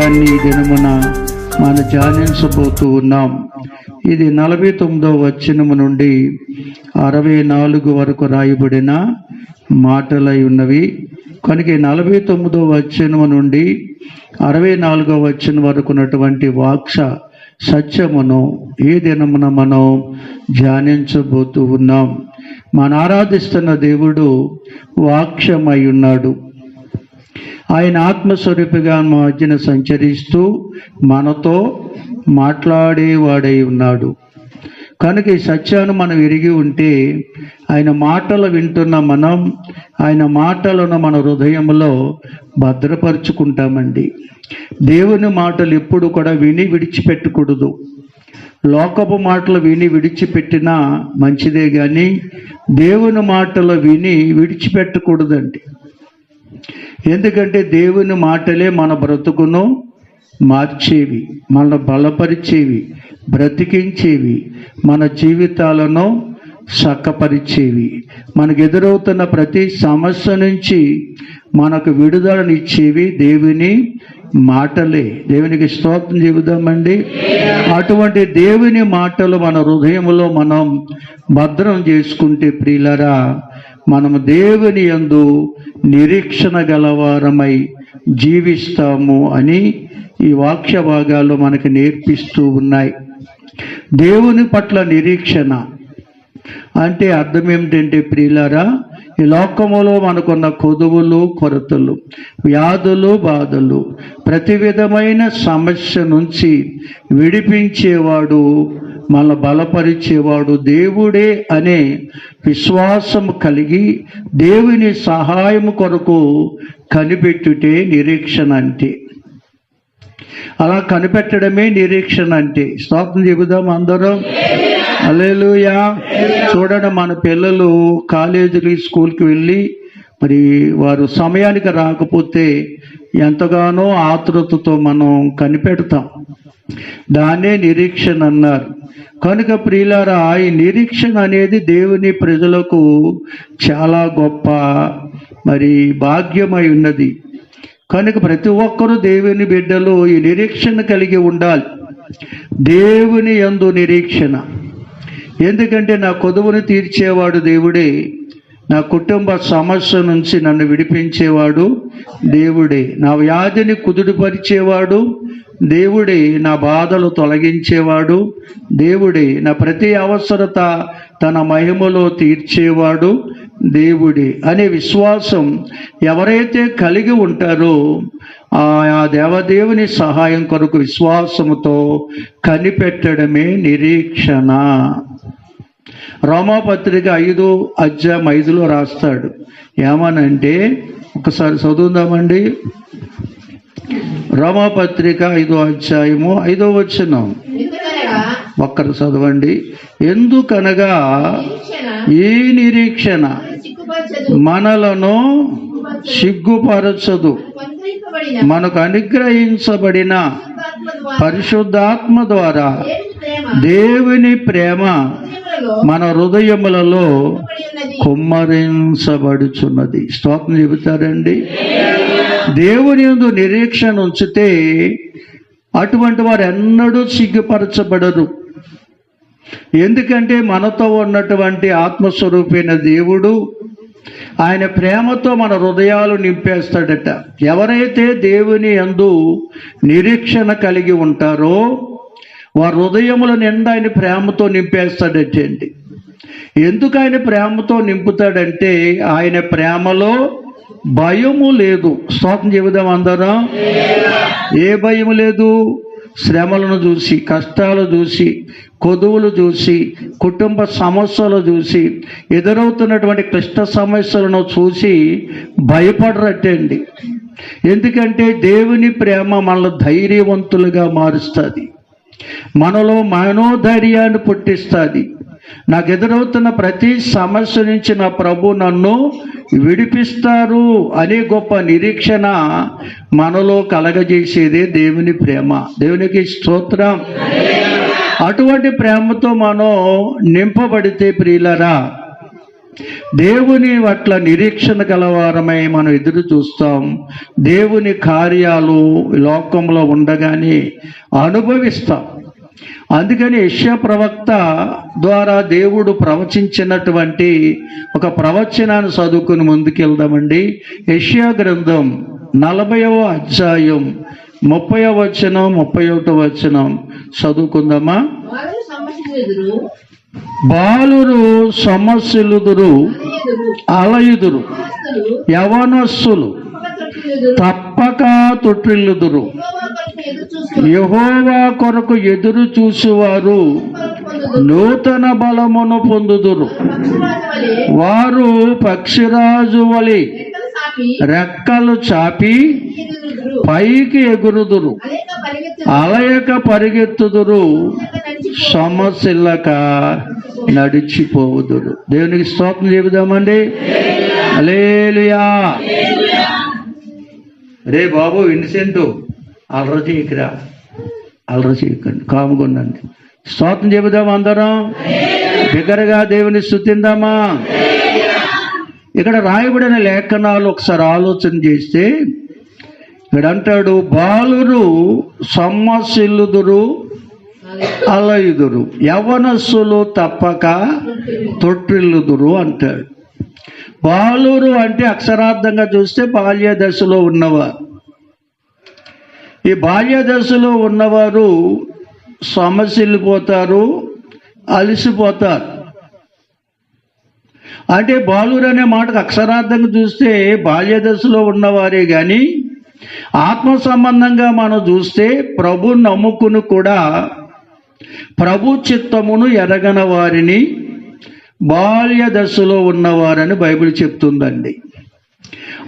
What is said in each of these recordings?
వాక్యాన్ని ఈ దినమున మనం ధ్యానించబోతూ ఉన్నాం. ఇది 49వ వచనము నుండి 64 వరకు రాయబడిన మాటలై ఉన్నవి. కనుక 49వ వచనము నుండి 64వ వచనం వరకు ఉన్నటువంటి వాక్య సత్యమును ఈ దినమున మనం ధ్యానించబోతూ ఉన్నాం. మన ఆరాధిస్తున్న దేవుడు వాక్యమై ఉన్నాడు. ఆయన ఆత్మస్వరూపిగా మా మధ్యన సంచరిస్తూ మనతో మాట్లాడేవాడై ఉన్నాడు. కనుక ఈ సత్యాన్ని మనం ఎరిగి ఉంటే ఆయన మాటలు వింటున్న మనం ఆయన మాటలను మన హృదయంలో భద్రపరుచుకుంటామండి. దేవుని మాటలు ఎప్పుడు కూడా విని విడిచిపెట్టకూడదు. లోకపు మాటలు విని విడిచిపెట్టినా మంచిదే, కానీ దేవుని మాటలు విని విడిచిపెట్టకూడదండి. ఎందుకంటే దేవుని మాటలే మన బ్రతుకును మార్చేవి, మన బలపరిచేవి, బ్రతికించేవి, మన జీవితాలను చక్కపరిచేవి. మనకు ఎదురవుతున్న ప్రతి సమస్య నుంచి మనకు విడుదలనిచ్చేవి దేవుని మాటలే. దేవునికి స్తోత్రం చెబుదామండి. అటువంటి దేవుని మాటలు మన హృదయంలో మనం భద్రం చేసుకుంటే ప్రియులరా, మనము దేవుని యందు నిరీక్షణ గలవారమై జీవిస్తాము అని ఈ వాక్య భాగాలు మనకు నేర్పిస్తూ ఉన్నాయి. దేవుని పట్ల నిరీక్షణ అంటే అర్థం ఏమిటంటే ప్రియులారా, ఈ లోకములో మనకున్న కొదువులు, కొరతలు, వ్యాధులు, బాధలు, ప్రతి విధమైన సమస్య నుంచి విడిపించేవాడు, మన బలపరిచేవాడు దేవుడే అనే విశ్వాసం కలిగి దేవుని సహాయం కొరకు కనిపెట్టుటే నిరీక్షణ అంటే. అలా కనిపెట్టడమే నిరీక్షణ అంటే. స్తోత్రం చెబుదాం అందరం. హల్లెలూయా. చూడండి, మన పిల్లలు కాలేజీకి స్కూల్కి వెళ్ళి మరి వారు సమయానికి రాకపోతే ఎంతగానో ఆతృతతో మనం కనిపెడతాం. దాన్నే నిరీక్షణ అన్నారు. కనుక ప్రియులారా, ఈ నిరీక్షణ అనేది దేవుని ప్రజలకు చాలా గొప్ప మరి భాగ్యమై ఉన్నది. కనుక ప్రతి ఒక్కరూ దేవుని బిడ్డలు ఈ నిరీక్షణ కలిగి ఉండాలి. దేవుని యందు నిరీక్షణ. ఎందుకంటే నా కొదువును తీర్చేవాడు దేవుడే, నా కుటుంబ సమస్య నుంచి నన్ను విడిపించేవాడు దేవుడే, నా వ్యాధిని కుదుటపరిచేవాడు దేవుడే, నా బాధలు తొలగించేవాడు దేవుడే, నా ప్రతి అవసరత తన మహిమలో తీర్చేవాడు దేవుడే అనే విశ్వాసం ఎవరైతే కలిగి ఉంటారో ఆ దేవదేవుని సహాయం కొరకు విశ్వాసముతో కనిపెట్టడమే నిరీక్షణ. రోమాపత్రిక 5:5 రాస్తాడు. ఏమనంటే, ఒకసారి చదువుదామండి. రోమాపత్రిక 5:5 ఒక్కరు చదవండి. ఎందుకనగా ఈ నిరీక్షణ మనలను సిగ్గుపరచదు, మనకు అనుగ్రహించబడిన పరిశుద్ధాత్మ ద్వారా దేవుని ప్రేమ మన హృదయములలో కుమ్మరించబడుచున్నది. స్తోత్రం చెబుతారండి. దేవుని యందు నిరీక్షణ ఉంచితే అటువంటి వారు ఎన్నడూ సిగ్గుపరచబడరు. ఎందుకంటే మనతో ఉన్నటువంటి ఆత్మస్వరూపైన దేవుడు ఆయన ప్రేమతో మన హృదయాలు నింపేస్తాడట. ఎవరైతే దేవుని యందు నిరీక్షణ కలిగి ఉంటారో వారి హృదయముల నిండా ఆయన ప్రేమతో నింపేస్తాడటండి. ఎందుకు ఆయన ప్రేమతో నింపుతాడంటే ఆయన ప్రేమలో భయము లేదు. స్తోత్రం చెబుదాం అందరం. ఏ భయము లేదు? శ్రమలను చూసి, కష్టాలు చూసి, కొదువులు చూసి, కుటుంబ సమస్యలు చూసి, ఎదురవుతున్నటువంటి క్లిష్ట సమస్యలను చూసి భయపడరటండి. ఎందుకంటే దేవుని ప్రేమ మనల్ని ధైర్యవంతులుగా మారుస్తుంది, మనలో మనోధైర్యాన్ని పుట్టిస్తుంది. నాకు ఎదురవుతున్న ప్రతి సమస్య నుంచి నా ప్రభు నన్ను విడిపిస్తారు అనే గొప్ప నిరీక్షణ మనలో కలగజేసేదే దేవుని ప్రేమ. దేవునికి స్తోత్రం. అటువంటి ప్రేమతో మనం నింపబడితే ప్రియులరా, దేవుని పట్ల నిరీక్షణ గలవారమై మనం ఎదురు చూస్తాం. దేవుని కార్యాలు లోకంలో ఉండగానే అనుభవిస్తాం. అందుకని యెషయా ప్రవక్త ద్వారా దేవుడు ప్రవచించినటువంటి ఒక ప్రవచనాన్ని చదువుకుని ముందుకెళ్దామండి. యెషయా గ్రంథం 40వ అధ్యాయం 30వ వచనం 31వ వచనం చదువుకుందామా. బాలురు సమస్యలుదురు అలయుదురు, యవనస్సులు తప్పక తొట్టిల్లుదురు. యెహోవా కొరకు ఎదురు చూసేవారు నూతన బలమును పొందుదురు. వారు పక్షిరాజు వలె రెక్కలు చాపి పైకి ఎగురుదురు, అలయక పరిగెత్తుదురు, సమస్యలక నడిచిపోవుదురు. దేవునికి స్తోత్రం చెబుదామండి. హల్లెలూయా. రే బాబు ఇన్సెంట్ అలర చేయకురా, అలర చేయకండి, కాముకున్నాండి. స్తోత్రం చెబుదాం అందరం బిగ్గరగా దేవుని స్తుతిందామా. ఇక్కడ రాయబడిన లేఖనాలు ఒకసారి ఆలోచన చేస్తే ఇక్కడ అంటాడు, బాలురు సొమ్మసిల్లుదురు అలయుదురు, యవనస్సులు తప్పక తొట్టిల్లుదురు అంటాడు. బాలురు అంటే అక్షరార్థంగా చూస్తే బాల్య దశలో ఉన్నవారు. ఈ బాల్య దశలో ఉన్నవారు సొమ్మసిల్లిపోతారు, అలసిపోతారు. అంటే బాలురు అనే మాటకు అక్షరార్థంగా చూస్తే బాల్య దశలో ఉన్నవారే కానీ ఆత్మ సంబంధంగా మనం చూస్తే ప్రభు నమ్ముకుని కూడా ప్రభు చిత్తమును ఎరగన వారిని బాల్య దశలో ఉన్నవారని బైబిల్ చెప్తుందండి.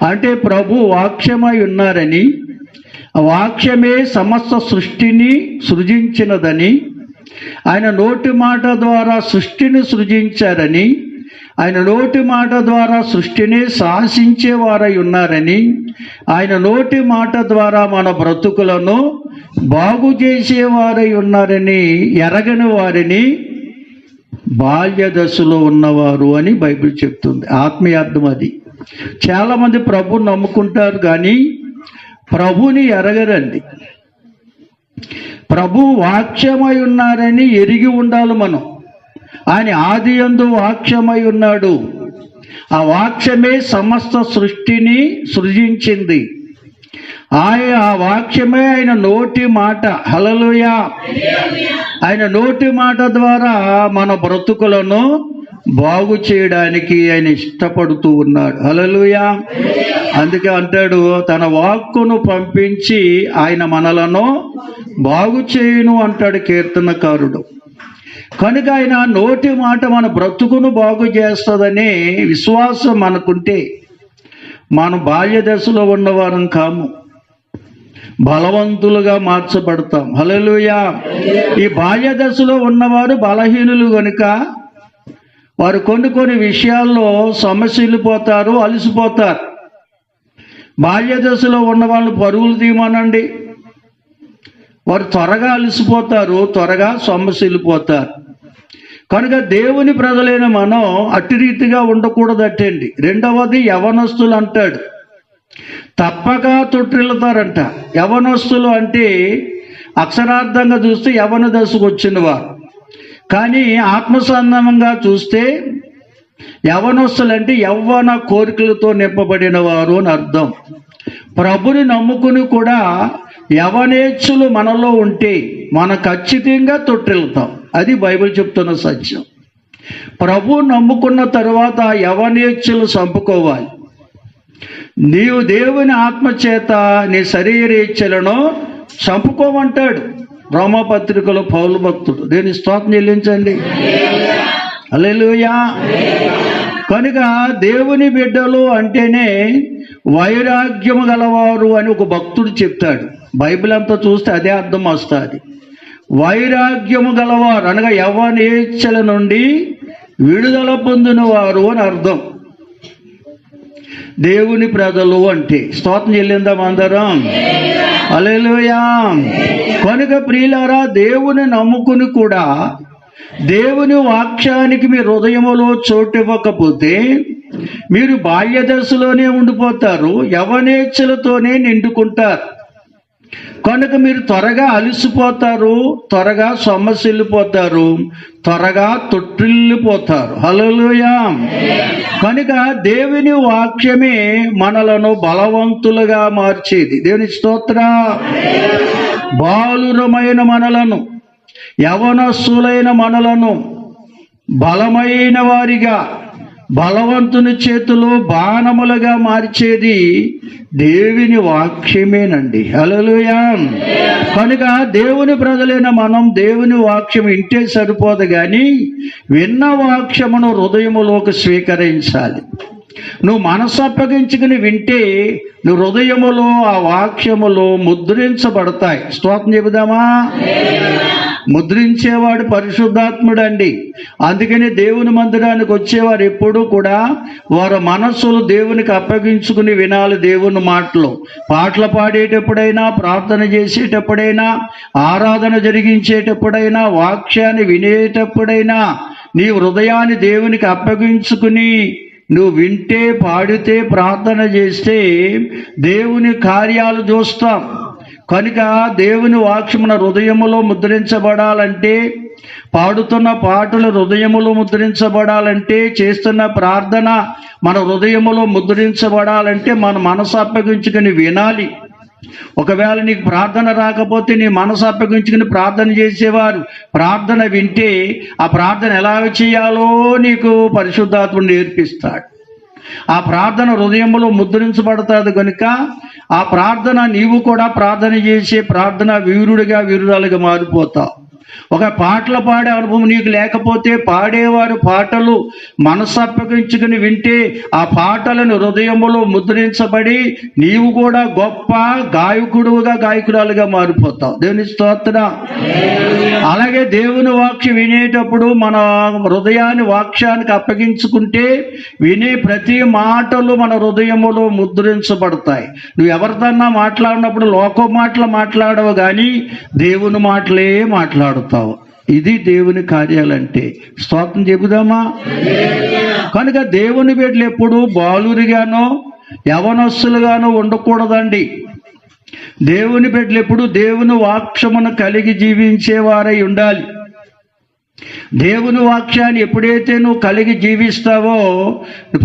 అంటే ప్రభు వాక్యమై ఉన్నారని, వాక్యమే సమస్త సృష్టిని సృజించినదని, ఆయన నోటి మాట ద్వారా సృష్టిని సృజించారని, ఆయన నోటి మాట ద్వారా సృష్టిని శాసించేవారై ఉన్నారని, ఆయన నోటి మాట ద్వారా మన బ్రతుకులను బాగు చేసేవారై ఉన్నారని ఎరగని వారిని బాల్య దశలో ఉన్నవారు అని బైబిల్ చెప్తుంది. ఆత్మీయార్థం అది. చాలామంది ప్రభు నమ్ముకుంటారు కానీ ప్రభుని ఎరగరండి. ప్రభు వాక్యమై ఉన్నారని ఎరిగి ఉండాలి మనం. ఆయన ఆది యందు వాక్యమై ఉన్నాడు. ఆ వాక్యమే సమస్త సృష్టిని సృజించింది. ఆ వాక్యమే ఆయన నోటి మాట. హల్లెలూయా. ఆయన నోటి మాట ద్వారా మన బ్రతుకులను బాగు చేయడానికి ఆయన ఇష్టపడుతూ ఉన్నాడు. హల్లెలూయా. అందుకే అంటాడు, తన వాక్కును పంపించి ఆయన మనలను బాగు చేయును అంటాడు కీర్తనకారుడు. కనుక ఆయన నోటి మాట మన బ్రతుకును బాగు చేస్తుందనే విశ్వాసం మనకుంటే మనం బాల్య దశలో ఉన్నవారం కాము, బలవంతులుగా మార్చబడతాం. హల్లెలూయా. ఈ బాల్య దశలో ఉన్నవారు బలహీనులు కనుక వారు కొన్ని విషయాల్లో సమస్యలిపోతారు, అలసిపోతారు. బాల్య దశలో ఉన్న వాళ్ళని పరుగులు తీయమనండి, వారు త్వరగా అలసిపోతారు, త్వరగా సొమ్మసిల్లిపోతారు. కనుక దేవుని ప్రజలైన మనం అట్టి రీతిగా ఉండకూడదటండి. రెండవది యవనస్తులు అంటాడు, తప్పక తొట్టిల్లుతారంట. యవనస్తులు అంటే అక్షరార్థంగా చూస్తే యవన దశకు వచ్చిన వారు, కానీ ఆత్మసంబంధంగా చూస్తే యవనస్తులు అంటే యవ్వన కోరికలతో నింపబడిన వారు అని అర్థం. ప్రభుని నమ్ముకుని కూడా యవనేచ్ఛలు మనలో ఉంటే మనం ఖచ్చితంగా తొట్టిల్లుతాం. అది బైబిల్ చెప్తున్న సత్యం. ప్రభు నమ్ముకున్న తరువాత యవనేచ్ఛలు చంపుకోవాలి. నీవు దేవుని ఆత్మచేత నీ శరీరేచ్ఛలను చంపుకోమంటాడు రోమపత్రికలో పౌలు భక్తుడు. దేని స్తోత్రం చెల్లించండి. హల్లెలూయా. కనుక దేవుని బిడ్డలు అంటేనే వైరాగ్యము గలవారు అని ఒక భక్తుడు చెప్తాడు. బైబిల్ అంతా చూస్తే అదే అర్థం వస్తుంది. వైరాగ్యము గలవారు అనగా యవ్వనేచ్ఛల నుండి విడుదల పొందిన వారు అని అర్థం. దేవుని ప్రజలు అంటే స్తోత్రం చెల్లిందాం అందరం. హల్లెలూయా. కనుక ప్రియులారా, దేవుని నమ్ముకుని కూడా దేవుని వాక్యానికి మీ హృదయములో చోటు ఇవ్వకపోతే మీరు బాల్య దశలోనే ఉండిపోతారు, యవనేచ్ఛలతోనే నిండుకుంటారు. కనుక మీరు త్వరగా అలసిపోతారు, త్వరగా సొమ్మసిల్లిపోతారు, త్వరగా తొట్టిల్లిపోతారు. హల్లెలూయా. కనుక దేవుని వాక్యమే మనలను బలవంతులుగా మార్చేది. దేవుని స్తోత్రం. బాలురమైన మనలను, యవనస్తులైన మనలను బలమైన వారిగా, బలవంతుని చేతిలో బాణములుగా మార్చేది దేవుని వాక్యమేనండి. హల్లెలూయా. కనుక దేవుని ప్రజలైన మనం దేవుని వాక్యం వింటే సరిపోదు, కానీ విన్న వాక్యమును హృదయములోకి స్వీకరించాలి. నువ్వు మనసు అప్పగించుకుని వింటే నువ్వు హృదయములో ఆ వాక్యములో ముద్రించబడతాయి. స్తోత్రం చెబుదామా? ముద్రించేవాడు పరిశుద్ధాత్ముడు అండి. అందుకని దేవుని మందిరానికి వచ్చేవారు ఎప్పుడూ కూడా వారి మనస్సులు దేవునికి అప్పగించుకుని వినాలి. దేవుని మాటలు, పాటలు పాడేటప్పుడైనా, ప్రార్థన చేసేటప్పుడైనా, ఆరాధన జరిగించేటప్పుడైనా, వాక్యాన్ని వినేటప్పుడైనా నీ హృదయాన్ని దేవునికి అప్పగించుకుని నువ్వు వింటే, పాడితే, ప్రార్థన చేస్తే దేవుని కార్యాలు చూస్తాం. కనుక దేవుని వాక్యం మన హృదయములో ముద్రించబడాలంటే, పాడుతున్న పాటలు హృదయములో ముద్రించబడాలంటే, చేస్తున్న ప్రార్థన మన హృదయములో ముద్రించబడాలంటే మన మనసు అప్పగించుకుని వినాలి. ఒకవేళ నీకు ప్రార్థన రాకపోతే నీ మనసు అప్పగించుకుని ప్రార్థన చేసేవారు ప్రార్థన వింటే ఆ ప్రార్థన ఎలా చేయాలో నీకు పరిశుద్ధాత్ముడు నేర్పిస్తాడు. ఆ ప్రార్థన హృదయంలో ముద్రించబడుతుంది. కనుక ఆ ప్రార్థన నీవు కూడా ప్రార్థన చేసే ప్రార్థన వీరుడిగా, వీరురాలుగా మారిపోతావు. ఒక పాటలు పాడే అనుభవం నీకు లేకపోతే పాడేవారు పాటలు మనసు అప్పగించుకుని వింటే ఆ పాటలను హృదయములో ముద్రించబడి నీవు కూడా గొప్ప గాయకుడుగా, గాయకురాలుగా మారిపోతావు. దేవుని స్తోత్రం. అలాగే దేవుని వాక్యం వినేటప్పుడు మన హృదయాన్ని వాక్యానికి అప్పగించుకుంటే వినే ప్రతి మాటలు మన హృదయములో ముద్రించబడతాయి. నువ్వు ఎవరిదన్నా మాట్లాడినప్పుడు లోక మాటలు మాట్లాడవు, కానీ దేవుని మాటలే మాట్లాడుతావు. ఇది దేవుని కార్యాలంటే. స్తోత్రం చెబుదామా? కనుక దేవుని బిడ్డలు ఎప్పుడు బాలురిగానో యవనస్తులుగానో ఉండకూడదండి. దేవుని బిడ్డలు ఎప్పుడు దేవుని వాక్యమును కలిగి జీవించేవారై ఉండాలి. దేవుని వాక్యాన్ని ఎప్పుడైతే నువ్వు కలిగి జీవిస్తావో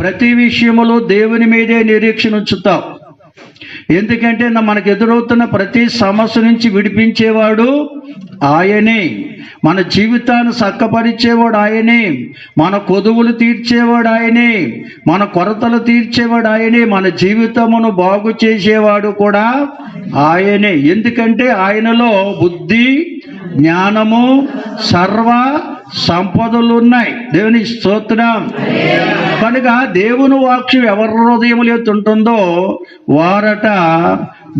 ప్రతి విషయములో దేవుని మీదే నిరీక్షణ ఉంచుతావు. ఎందుకంటే మనకు ఎదురవుతున్న ప్రతి సమస్య నుంచి విడిపించేవాడు ఆయనే. మన జీవితాన్ని చక్కపరిచేవాడు ఆయనే. మన కొదువులు తీర్చేవాడు ఆయనే. మన కొరతలు తీర్చేవాడు ఆయనే. మన జీవితమును బాగు చేసేవాడు కూడా ఆయనే. ఎందుకంటే ఆయనలో బుద్ధి, జ్ఞానము, సర్వ సంపదలు ఉన్నాయి. దేవుని స్తోత్రం. కనుక దేవుని వాక్యం ఎవరి హృదయములో ఉంటుందో వారట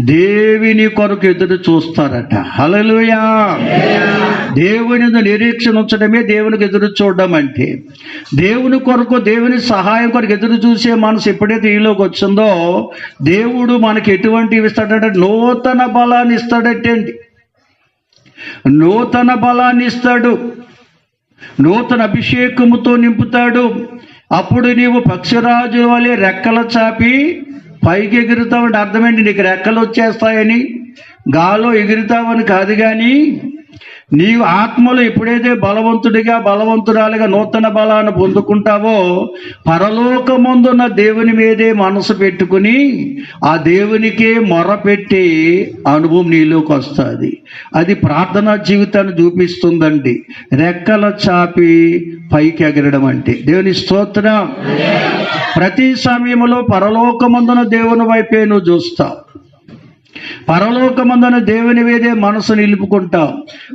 దేవుని కొరకు ఎదురు చూస్తారట. హల్లెలూయా. దేవుని నిరీక్షణ ఉంచడమే దేవునికి ఎదురు చూడడం అంటే. దేవుని కొరకు, దేవుని సహాయం కొరకు ఎదురు చూసే మనసు ఎప్పుడైతే ఈలోకి వచ్చిందో దేవుడు మనకి ఎటువంటివి ఇస్తాడంటే నూతన బలాన్ని ఇస్తాడటండి. నూతన బలాన్ని ఇస్తాడు, నూతన అభిషేకముతో నింపుతాడు. అప్పుడు నీవు పక్షిరాజు వలె రెక్కలు చాపి పైకి ఎగురుతావంటే అర్థమేంటి? నీకు రెక్కలు వచ్చేస్తాయని, గాల్లో ఎగురుతావని కాదు, కానీ నీవు ఆత్మలో ఎప్పుడైతే బలవంతుడిగా, బలవంతురాలుగా నూతన బలాన్ని పొందుకుంటావో పరలోకమందున్న దేవుని మీదే మనసు పెట్టుకుని ఆ దేవునికే మొరపెట్టి అనుభవం నీలోకి వస్తుంది. అది ప్రార్థనా జీవితాన్ని చూపిస్తుందండి. రెక్కల చాపి పైకి ఎగరడం అంటే. దేవుని స్తోత్రం. ప్రతి సమయంలో పరలోకమందున దేవుని వైపే నువ్వు చూస్తావు. పరలోకమందున దేవుని మీదే మనసు నిలుపుకుంటావు.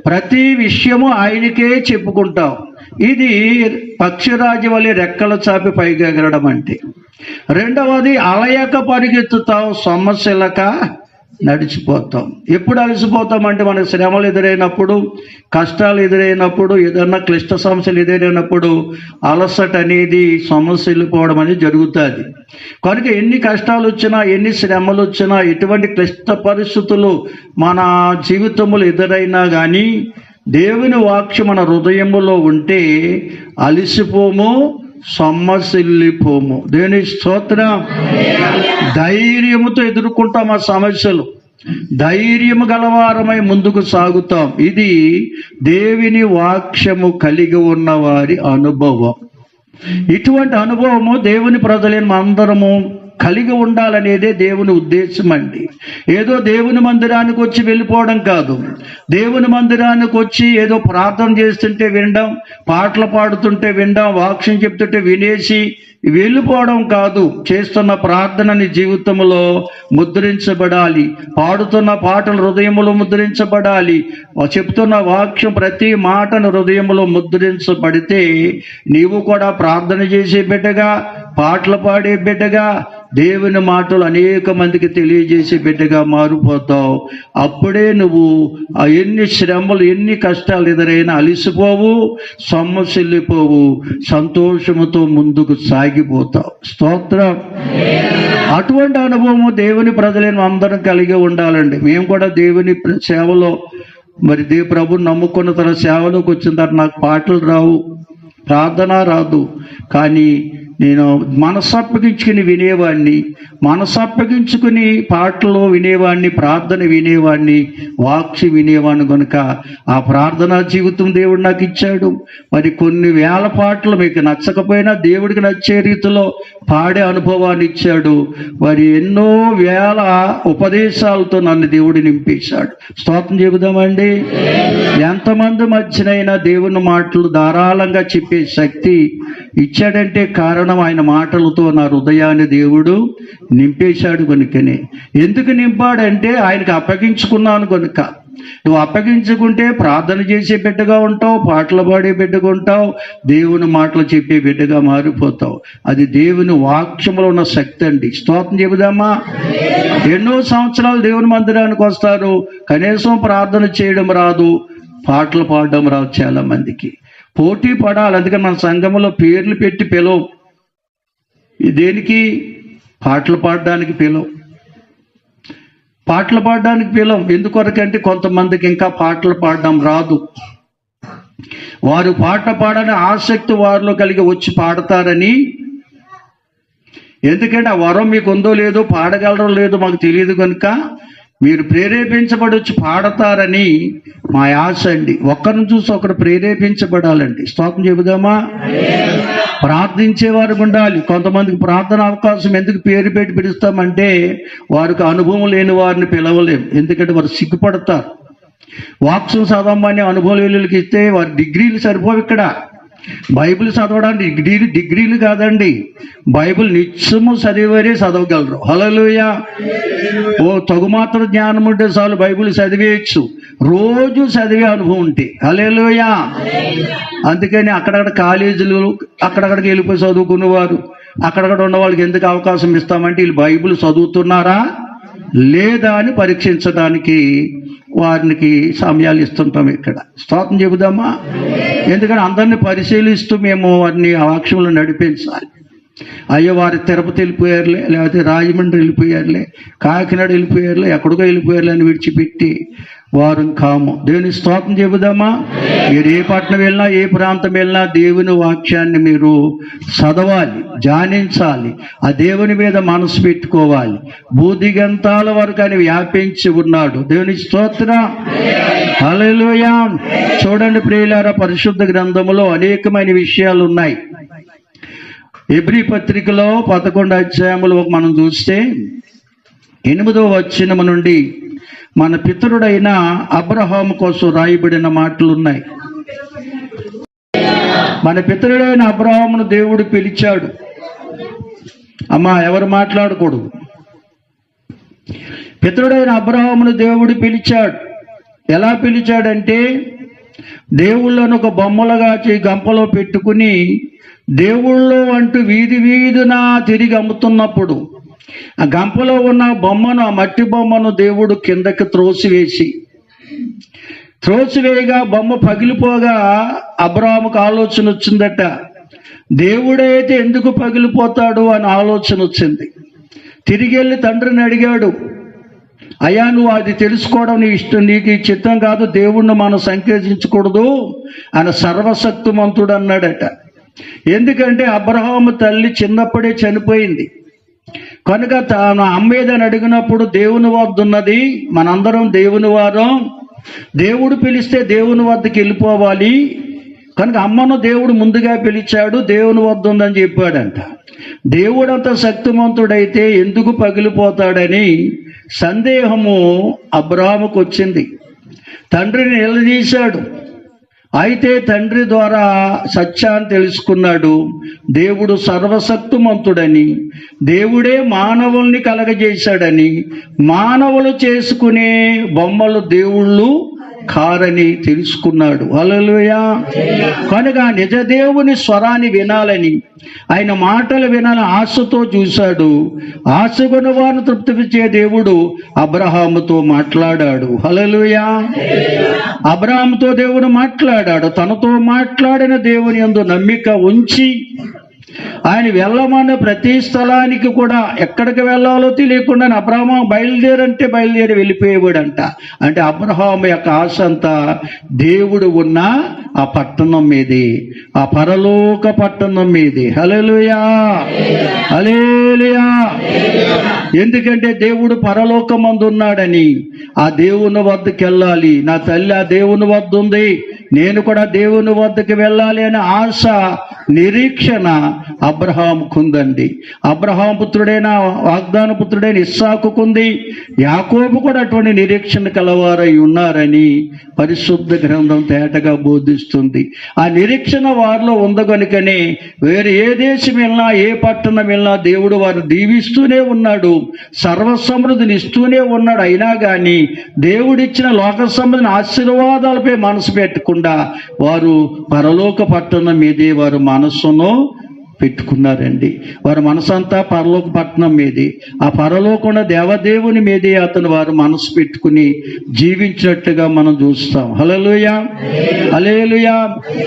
ప్రతి విషయము ఆయనకే చెప్పుకుంటావు. ఇది పక్షిరాజు వలె రెక్కలు చాపి పైకి ఎగరడం అంటే. రెండవది, అలయక పరిగెత్తుతావు, సొమ్మసిల్లక నడిచిపోతాం. ఎప్పుడు అలసిపోతామంటే మనకు శ్రమలు ఎదురైనప్పుడు, కష్టాలు ఎదురైనప్పుడు, ఏదన్నా క్లిష్ట సమస్యలు ఎదురైనప్పుడు అలసట అనేది, సమస్య వెళ్ళిపోవడం అనేది జరుగుతుంది. కనుక ఎన్ని కష్టాలు వచ్చినా, ఎన్ని శ్రమలు వచ్చినా, ఎటువంటి క్లిష్ట పరిస్థితులు మన జీవితంలో ఎదురైనా కానీ దేవుని వాక్యం మన హృదయములో ఉంటే అలిసిపోము, సొమ్మసిల్లిపోము. దేవుని స్తోత్రం. ధైర్యముతో ఎదుర్కొంటాం ఆ సమస్యలు, ధైర్యము గలవారమై ముందుకు సాగుతాం. ఇది దేవుని వాక్యము కలిగి ఉన్న వారి అనుభవం. ఇటువంటి అనుభవము దేవుని ప్రజలైన అందరము కలిగి ఉండాలనేదే దేవుని ఉద్దేశం అండి. ఏదో దేవుని మందిరానికి వచ్చి వెళ్ళిపోవడం కాదు, దేవుని మందిరానికి వచ్చి ఏదో ప్రార్థన చేస్తుంటే వినడం, పాటలు పాడుతుంటే వినడం, వాక్యం చెప్తుంటే వినేసి వెళ్ళిపోవడం కాదు. చేస్తున్న ప్రార్థన నీ జీవితంలో ముద్రించబడాలి, పాడుతున్న పాటలు హృదయంలో ముద్రించబడాలి, చెప్తున్న వాక్యం ప్రతి మాటను హృదయంలో ముద్రించబడితే నీవు కూడా ప్రార్థన చేసే బిడ్డగా, పాటలు పాడే బిడ్డగా, దేవుని మాటలు అనేక మందికి తెలియజేసే బిడ్డగా మారిపోతావు. అప్పుడే నువ్వు ఎన్ని శ్రమలు, ఎన్ని కష్టాలు ఎదురైనా అలిసిపోవు, సొమ్మసిల్లిపోవు, సంతోషముతో ముందుకు సాగిపోతావు. స్తోత్రం. అటువంటి అనుభవము దేవుని ప్రజలైన అందరం కలిగి ఉండాలండి. మేము కూడా దేవుని సేవలో మరి ప్రభుని నమ్ముకున్న తర్వాత సేవలోకి వచ్చిన తర్వాత నాకు పాటలు రావు, ప్రార్థన రాదు, కానీ నేను మనసప్పగించుకుని వినేవాడిని, మనసప్పగించుకుని పాటలు వినేవాడిని, ప్రార్థన వినేవాడిని, వాక్యం వినేవాడిని. కనుక ఆ ప్రార్థనా జీవితం దేవుడు నాకు ఇచ్చాడు. మరి కొన్ని వేల పాటలు మీకు నచ్చకపోయినా దేవుడికి నచ్చే రీతిలో పాడే అనుభవాన్ని ఇచ్చాడు. మరి ఎన్నో వేల ఉపదేశాలతో నన్ను దేవుడు నింపేశాడు. స్తోత్రం చెబుదామండి. ఎంతమంది మధ్యనైనా దేవుని మాటలు ధారాళంగా చెప్పే శక్తి ఇచ్చాడంటే కారణం ఆయన మాటలతో నా హృదయాన్ని దేవుడు నింపేశాడు. కనుకనే ఎందుకు నింపాడంటే ఆయనకు అప్పగించుకున్నాను కనుక. నువ్వు అప్పగించుకుంటే ప్రార్థన చేసే బిడ్డగా ఉంటావు, పాటలు పాడే బిడ్డగా ఉంటావు, దేవుని మాటలు చెప్పే బిడ్డగా మారిపోతావు. అది దేవుని వాక్యంలో ఉన్న శక్తి అండి. స్తోత్రం చెబుదామా. ఎన్నో సంవత్సరాలు దేవుని మందిరానికి వస్తారు, కనీసం ప్రార్థన చేయడం రాదు, పాటలు పాడడం రాదు. చాలా మందికి పోటీ పడాలి. అందుకని మన సంఘంలో పేర్లు పెట్టి పిలవం. దేనికి? పాటలు పాడడానికి పిలవం, పాటలు పాడడానికి పిలవం. ఎందుకొరకంటే కొంతమందికి ఇంకా పాటలు పాడడం రాదు. వారు పాట పాడని ఆసక్తి వారిలో కలిగి వచ్చి పాడతారని. ఎందుకంటే ఆ వరం మీకు ఉందో లేదో, పాడగలరో లేదో మాకు తెలియదు కనుక మీరు ప్రేరేపించబడి వచ్చి పాడతారని మా ఆశ అండి. ఒక్కరిని చూసి ఒకరు ప్రేరేపించబడాలండి. స్తోత్రం చెబుదామా. ప్రార్థించేవారు ఉండాలి. కొంతమందికి ప్రార్థన అవకాశం ఎందుకు పేరు పెట్టి పిలుస్తామంటే వారికి అనుభవం లేని వారిని పిలవలేం. ఎందుకంటే వారు సిగ్గుపడతారు. వాక్యం చదవమని అనుభవం వీళ్ళకి ఇస్తే వారి డిగ్రీలు సరిపోవు. ఇక్కడ బైబిల్ చదవడానికి డిగ్రీలు కాదండి, బైబిల్ నిత్యము చదివేరే చదవగలరు. హల్లెలూయా. ఓ తగుమాత్ర జ్ఞానం ఉంటే చాలు బైబిల్ చదివేయచ్చు, రోజు చదివే అనుభవం ఉంటే. హల్లెలూయా. అందుకని అక్కడక్కడ కాలేజీలు అక్కడక్కడికి వెళ్ళిపోయి చదువుకునేవారు, అక్కడక్కడ ఉన్న వాళ్ళకి ఎందుకు అవకాశం ఇస్తామంటే వీళ్ళు బైబిల్ చదువుతున్నారా లేదా అని పరీక్షించడానికి వారికి సమయాలు ఇస్తుంటాం ఇక్కడ. స్తోత్రం చెబుదామా. ఎందుకంటే అందరినీ పరిశీలిస్తూ మేము వారిని వాక్యంలో నడిపించాలి. అయ్యో వారి తిరుపతి వెళ్ళిపోయారులే, లేకపోతే రాజమండ్రి వెళ్ళిపోయారులే, కాకినాడ వెళ్ళిపోయారులే, ఎక్కడికో వెళ్ళిపోయారులే అని విడిచిపెట్టి వారు కాము. దేవుని స్తోత్రం చెబుదామా. మీరు ఏ పట్టణం వెళ్ళినా, ఏ ప్రాంతం వెళ్ళినా దేవుని వాక్యాన్ని మీరు చదవాలి, ధ్యానించాలి, ఆ దేవుని మీద మనసు పెట్టుకోవాలి. భూదిగంతాల వరకు అని వ్యాపించి ఉన్నాడు. దేవుని స్తోత్రం. హల్లెలూయా. చూడండి ప్రియులారా, పరిశుద్ధ గ్రంథములో అనేకమైన విషయాలు ఉన్నాయి. హెబ్రీ పత్రికలో 11వ అధ్యాయములో మనం చూస్తే 8వ వచనము నుండి మన పితరుడైన అబ్రహాము కోసం రాయబడిన మాటలు ఉన్నాయి. మన పితరుడైన అబ్రహామును దేవుడు పిలిచాడు. అమ్మా ఎవరు మాట్లాడకూడదు. పితరుడైన అబ్రహామును దేవుడు పిలిచాడు. ఎలా పిలిచాడంటే దేవుళ్ళను ఒక బొమ్మలుగా గంపలో పెట్టుకుని దేవుళ్ళు అంటూ వీధి వీధిన తిరిగి అమ్ముతున్నప్పుడు ఆ గంపలో ఉన్న బొమ్మను, ఆ మట్టి బొమ్మను దేవుడు కిందకి త్రోసివేయగా బొమ్మ పగిలిపోగా అబ్రాహాముకు ఆలోచన వచ్చిందట. దేవుడైతే ఎందుకు పగిలిపోతాడు అని ఆలోచన వచ్చింది. తిరిగి వెళ్ళి తండ్రిని అడిగాడు, అయ్యా నువ్వు అది తెలుసుకోవడం నీ ఇష్టం, నీకు ఈ చిత్తం కాదు, దేవుణ్ణి మనం సంకేతించకూడదు ఆయన సర్వశక్తిమంతుడు అన్నాడట. ఎందుకంటే అబ్రహాము తల్లి చిన్నప్పుడే చనిపోయింది కనుక తాను అమ్మేదని అడిగినప్పుడు దేవుని వద్ద ఉన్నది, మనందరం దేవుని వారం, దేవుడు పిలిస్తే దేవుని వద్దకు వెళ్ళిపోవాలి కనుక అమ్మను దేవుడు ముందుగా పిలిచాడు, దేవుని వద్ద ఉందని చెప్పాడంట. దేవుడు అంత శక్తిమంతుడైతే ఎందుకు పగిలిపోతాడని సందేహము అబ్రాహాముకు వచ్చింది. తండ్రిని నిలదీశాడు. అయితే తండ్రి ద్వారా సత్యాన్ని తెలుసుకున్నాడు. దేవుడు సర్వశక్తిమంతుడని, దేవుడే మానవుల్ని కలగజేశాడని, మానవులు చేసుకునే బొమ్మలు దేవుళ్ళు కారని తెలుసుకున్నాడు. హల్లెలూయా. కనుక నిజ దేవుని స్వరాన్ని వినాలని, ఆయన మాటలు వినాలని ఆశతో చూశాడు. ఆశగుణ వారిని తృప్తిపరిచే దేవుడు అబ్రహాముతో మాట్లాడాడు. హల్లెలూయా. అబ్రహాముతో దేవుడు మాట్లాడాడు. తనతో మాట్లాడిన దేవుని యందు నమ్మిక ఉంచి ఆయన వెళ్ళమన్న ప్రతి స్థలానికి కూడా ఎక్కడికి వెళ్ళాలో తెలియకుండా అబ్రహాము బయలుదేరంటే బయలుదేరి వెళ్ళిపోయేవాడంట. అంటే అబ్రహాము యొక్క ఆశ అంతా దేవుడు ఉన్న ఆ పట్టణం మీదే, ఆ పరలోక పట్టణం మీదే. హల్లెలూయా, హల్లెలూయా. ఎందుకంటే దేవుడు పరలోకమందు ఉన్నాడని, ఆ దేవుని వద్దకు వెళ్ళాలి, నా తల్లి ఆ దేవుని వద్ద ఉంది, నేను కూడా దేవుని వద్దకు వెళ్ళాలి అనే ఆశ, నిరీక్షణ అబ్రహాముకుందండి. అబ్రహాం పుత్రుడైన వాగ్దాన పుత్రుడైన ఇస్సాకుకుంది. యాకోబు కూడా అటువంటి నిరీక్షణ కలవారై ఉన్నారని పరిశుద్ధ గ్రంథం తేటగా బోధిస్తుంది. ఆ నిరీక్షణ వారిలో ఉంది కనుకనే వేరే ఏ దేశం వెళ్ళినా, ఏ పట్టణం వెళ్ళినా దేవుడు వారు దీవిస్తూనే ఉన్నాడు, సర్వసమృద్ధిని ఇస్తూనే ఉన్నాడు. అయినా కానీ దేవుడిచ్చిన లోక సంబంధించిన ఆశీర్వాదాలపై మనసు పెట్టకుండా వారు పరలోక పట్టణం మీదే వారు మనస్సును పెట్టుకున్నారండి. వారి మనసంతా పరలోక పట్టణం మీదే, ఆ పరలోకంలో దేవదేవుని మీదే అతను వారు మనసు పెట్టుకుని జీవించినట్టుగా మనం చూస్తాం. హల్లెలూయా, హల్లెలూయా.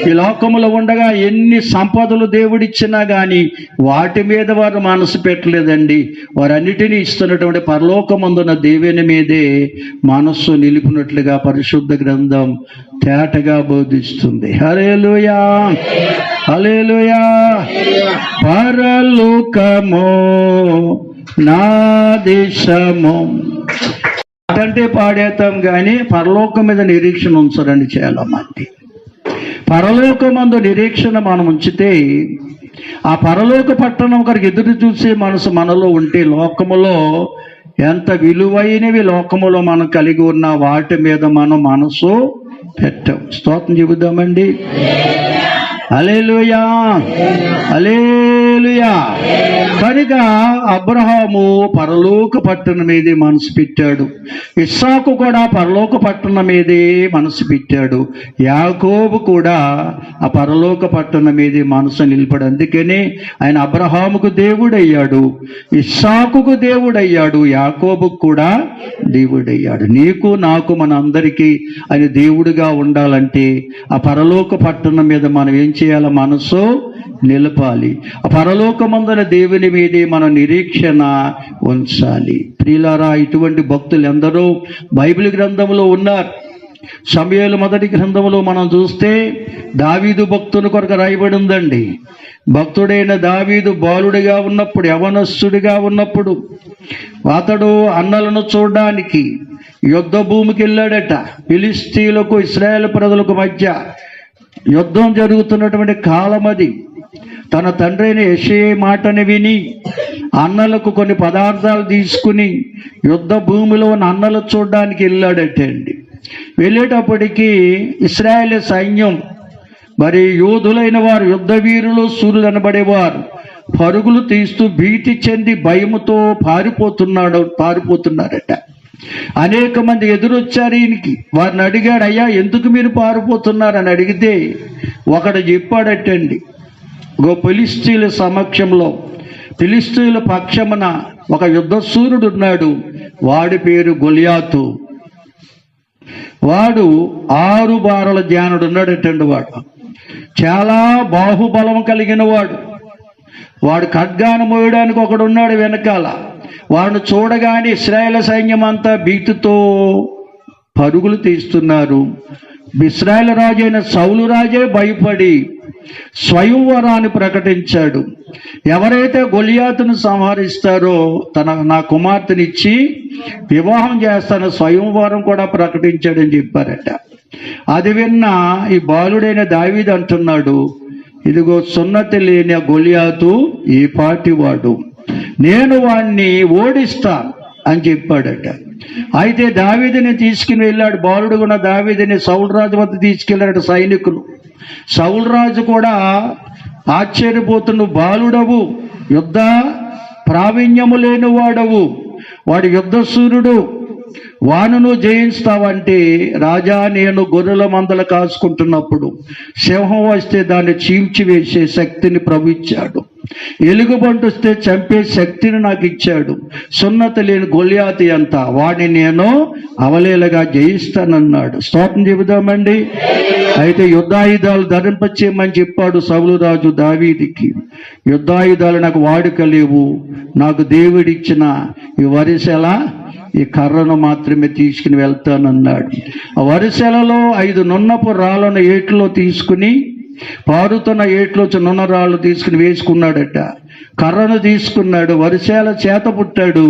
ఈ లోకములో ఉండగా ఎన్ని సంపదలు దేవుడిచ్చినా కానీ వాటి మీద వారు మనసు పెట్టలేదండి. వారన్నిటినీ ఇస్తున్నటువంటి పరలోకమందున్న దేవుని మీదే మనస్సు నిలిపినట్లుగా పరిశుద్ధ గ్రంథం తేటగా బోధిస్తుంది. హల్లెలూయా, హల్లెలూయా. పరలోకము నా దేశము అంటే పాడేతాం కానీ పరలోకం మీద నిరీక్షణ ఉంచరండి చాలా మంది. పరలోకమందు నిరీక్షణ మనం ఉంచితే ఆ పరలోక పట్టణం కనుక ఎదురు చూసే మనసు మనలో ఉంటే, లోకములో ఎంత విలువైనవి లోకములో మనం కలిగి ఉన్న వాటి మీద మనం మనసు పెట్టం. స్తోత్రం చెబుదామండి. హల్లెలూయా, హల్లెలూయా. కనుక అబ్రహాము పరలోక పట్టణం మీదే మనసు పెట్టాడు. ఇస్సాకు కూడా పరలోక పట్టణం మీదే మనసు పెట్టాడు. యాకోబు కూడా ఆ పరలోక పట్టణం మీదే మనసు నిలిపాడు. అందుకనే ఆయన అబ్రహాముకు దేవుడయ్యాడు, ఇస్సాకుకు దేవుడయ్యాడు, యాకోబుకు కూడా దేవుడయ్యాడు. నీకు నాకు మన అందరికీ ఆయన దేవుడిగా ఉండాలంటే ఆ పరలోక పట్టణం మీద మనం ఏం చేయాలి? మనసు నిలపాలి. ఆ పరలోకమందున దేవుని మీదే మన నిరీక్షణ ఉంచాలి. ప్రియులారా, ఇటువంటి భక్తులు ఎందరో బైబిల్ గ్రంథంలో ఉన్నారు. సమూయేలు మొదటి గ్రంథంలో మనం చూస్తే దావీదు భక్తుని కొరకు రాయబడి ఉందండి. భక్తుడైన దావీదు బాలుడిగా ఉన్నప్పుడు, యవనస్తుడిగా ఉన్నప్పుడు అతడు అన్నలను చూడడానికి యుద్ధ భూమికి వెళ్ళాడట. ఫిలిష్తీయులకు ఇశ్రాయేలు ప్రజలకు మధ్య యుద్ధం జరుగుతున్నటువంటి కాలం అది. తన తండ్రి అయిన యెషయా మాటని విని అన్నలకు కొన్ని పదార్థాలు తీసుకుని యుద్ధ భూమిలో ఉన్న అన్నలు చూడడానికి వెళ్ళాడటండి. వెళ్ళేటప్పటికీ ఇశ్రాయేలు సైన్యం, మరి యోధులైన వారు, యుద్ధ వీరులు, సూర్యులు అనబడేవారు పరుగులు తీస్తూ భీతి చెంది భయముతో పారిపోతున్నారట. అనేక మంది ఎదురొచ్చారు ఈయనకి. వారిని అడిగాడు, అయ్యా ఎందుకు మీరు పారిపోతున్నారని అడిగితే ఒకడు చెప్పాడటండి, ఫిలిష్తీయుల సమక్షంలో, ఫిలిష్తీయుల పక్షమున ఒక యుద్ధ సూర్యుడు ఉన్నాడు, వాడి పేరు గొలియాతు. వాడు 6 బారల జ్ఞానుడు ఉన్నాడటండి. వాడు చాలా బాహుబలం కలిగిన వాడు. వాడు ఖడ్గాను మోయడానికి ఒకడు ఉన్నాడు వెనకాల. వాడిని చూడగానే ఇశ్రాయేలు సైన్యం అంతా భీతితో పరుగులు తీస్తున్నారు. ఇశ్రాయేలు రాజు అయిన సౌలు రాజే భయపడి స్వయంవరాన్ని ప్రకటించాడు. ఎవరైతే గొలియాతును సంహరిస్తారో నా కుమార్తెనిచ్చి వివాహం చేస్తాను స్వయంవరం కూడా ప్రకటించాడని చెప్పారట. అది విన్న ఈ బాలుడైన దావీదు అంటున్నాడు, ఇదిగో సున్నతి లేని గొలియాతు ఈ పాటివాడు, నేను వాణ్ణి ఓడిస్తా అని చెప్పాడట. అయితే దావీదుని తీసుకుని వెళ్ళాడు. బాలుడు కూడా దావీదుని సౌలు రాజు వద్ద తీసుకెళ్ళాడు సైనికులు. సౌలు రాజు కూడా ఆశ్చర్యపోతున్న, బాలుడవు, యుద్ధ ప్రావీణ్యము లేని వాడవు, వాడు యుద్ధసూరుడు, వానును జయిస్తావంటే, రాజా నేను గొర్రెల మందలు కాసుకుంటున్నప్పుడు సింహం వస్తే దాన్ని చీల్చివేసే శక్తిని ప్రభు ఇచ్చాడు, ఎలుగుబంటి వస్తే చంపే శక్తిని నాకు ఇచ్చాడు. సున్నతి లేని గొలియాతు అంత, వాడిని నేను అవలేలగా జయిస్తానన్నాడు. స్తోత్రం చెబుదామండి. అయితే యుద్ధాయుధాలు ధరింపచేయమని చెప్పాడు సౌలు రాజు దావీదుకి. యుద్ధాయుధాలు నాకు వాడుక లేవు, నాకు దేవుడిచ్చిన ఈ వరిసెల ఈ కర్రను మాత్రమే తీసుకుని వెళ్తానన్నాడు. ఆ వరిసెలలో 5 నున్నపు రాళ్ళను ఏట్లో తీసుకుని, పారుతున్న ఏట్లో నున్న రాళ్ళు తీసుకుని వేసుకున్నాడట. కర్రను తీసుకున్నాడు, వరిసేల చేత పుట్టాడు,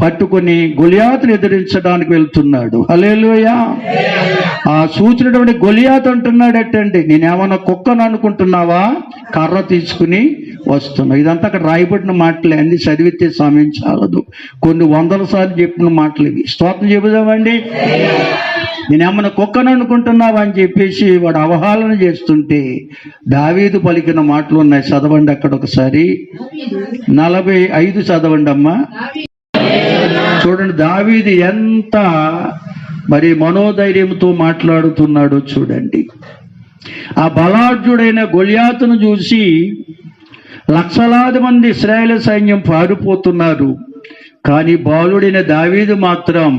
పట్టుకుని గొలియాతును ఎదిరించడానికి వెళ్తున్నాడు. హల్లెలూయా. ఆ సూచనటువంటి గొలియాతు అంటున్నాడటండి, నేనేమన్నా కుక్కను అనుకుంటున్నావా, కర్ర తీసుకుని వస్తున్నా. ఇదంతా అక్కడ రాయబడిన మాటలే, అన్ని చదివితే సమయం చాలదు, కొన్ని 100 సార్లు చెప్పిన మాటలు ఇవి. స్తోత్రం చెబుదామండి. నేనేమన్నా కుక్కను అనుకుంటున్నావా అని చెప్పేసి వాడు అవహేళన చేస్తుంటే దావీదు పలికిన మాటలు ఉన్నాయి, చదవండి అక్కడ ఒకసారి. 45 చదవండి అమ్మా. చూడండి దావీదు ఎంత మరి మనోధైర్యంతో మాట్లాడుతున్నాడో చూడండి. ఆ బలాఢ్యుడైన గొలియాతును చూసి లక్షలాది మంది ఇశ్రాయేలు సైన్యం పారిపోతున్నారు, కానీ బాలుడైన దావీదు మాత్రం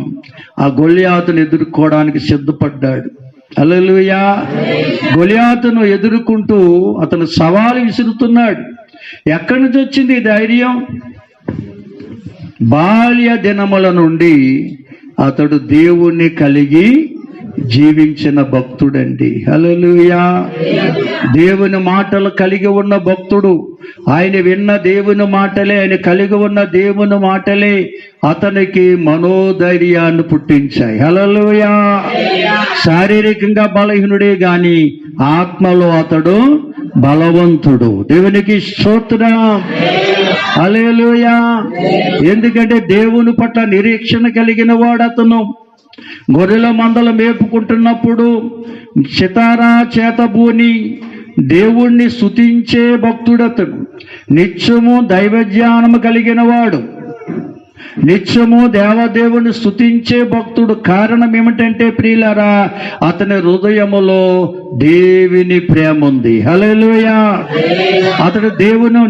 ఆ గొలియాతును ఎదుర్కోవడానికి సిద్ధపడ్డాడు. హల్లెలూయా. గొలియాతును ఎదుర్కొంటూ అతను సవాలు విసురుతున్నాడు. ఎక్కడి నుంచి వచ్చింది ఈ ధైర్యం? బాల్య దినముల నుండి అతడు దేవుణ్ణి కలిగి జీవించిన భక్తుడండి. హల్లెలూయా. దేవుని మాటలు కలిగి ఉన్న భక్తుడు. ఆయన విన్న దేవుని మాటలే, ఆయన కలిగి ఉన్న దేవుని మాటలే అతనికి మనోధైర్యాన్ని పుట్టించాయి. హల్లెలూయా. శారీరకంగా బలహీనుడే గాని ఆత్మలో అతడు బలవంతుడు. దేవునికి స్తోత్రం. హల్లెలూయా. ఎందుకంటే దేవుని పట్ల నిరీక్షణ కలిగిన వాడు అతను. గొర్రెల మందలు మేపుకుంటున్నప్పుడు సితారా చేతబూని దేవుణ్ణి స్తుతించే భక్తుడతడు. నిత్యము దైవజ్ఞానము కలిగిన వాడు, నిత్యము దేవదేవుని స్తుతించే భక్తుడు. కారణం ఏమిటంటే ప్రియులారా, అతని హృదయములో దేవుని ప్రేమ ఉంది. హల్లెలూయా. అతడు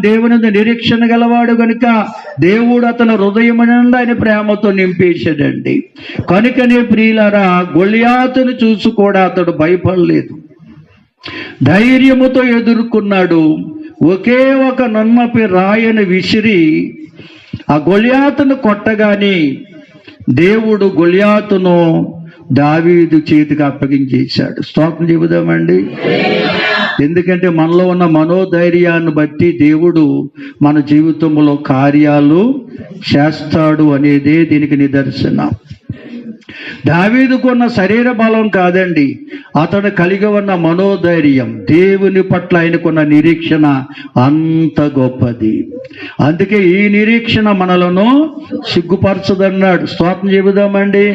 దేవుని నిరీక్షణ గలవాడు కనుక దేవుడు అతని హృదయం నుండి ఆయన ప్రేమతో నింపేశాడండి. కనుకనే ప్రియులారా, గొలియాతును చూసి కూడా అతడు భయపడలేదు, ధైర్యముతో ఎదుర్కొన్నాడు. ఒకే ఒక నున్నపి రాయను విసిరి ఆ గొలియాతును కొట్టగానే దేవుడు గొలియాతును దావీదు చేతికి అప్పగించేశాడు. స్తోత్రం చెబుదామండి. ఎందుకంటే మనలో ఉన్న మనోధైర్యాన్ని బట్టి దేవుడు మన జీవితంలో కార్యాలు చేస్తాడు అనేదే దీనికి నిదర్శనం. దావీదుకున్న శరీర బలం కాదండి, అతడు కలిగి ఉన్న మనోధైర్యం, దేవుని పట్ల ఆయనకున్న నిరీక్షణ అంత గొప్పది. అందుకే ఈ నిరీక్షణ మనలను సిగ్గుపరచదన్నాడు. స్తోత్రం చెబుదామండి.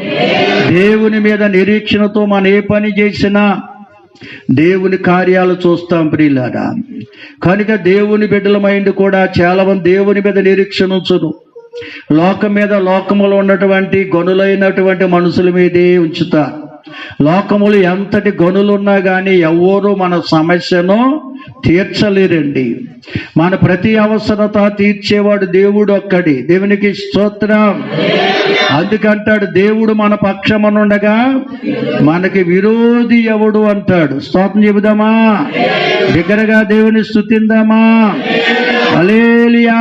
దేవుని మీద నిరీక్షణతో మనం ఏ పని చేసినా దేవుని కార్యాలు చూస్తాం ప్రియులారా. కనుక దేవుని బిడ్డలమైంది కూడా చాలా మంది దేవుని మీద నిరీక్షణ ఉంచును. లోకం మీద, లోకములో ఉన్నటువంటి గనులైనటువంటి మనుషుల మీదే ఉంచుతారు. లోకములు ఎంతటి గనులున్నా కానీ ఎవ్వరూ మన సమస్యను తీర్చలేరండి. మన ప్రతి అవసరత తీర్చేవాడు దేవుడు ఒక్కడి. దేవునికి స్తోత్రం. అందుకంటాడు, దేవుడు మన పక్షమునుండగా మనకి విరోధి ఎవడు అంటాడు. స్తోత్రం చెబుదామా, దగ్గరగా దేవుని స్తుతిందామా. హల్లెలూయా.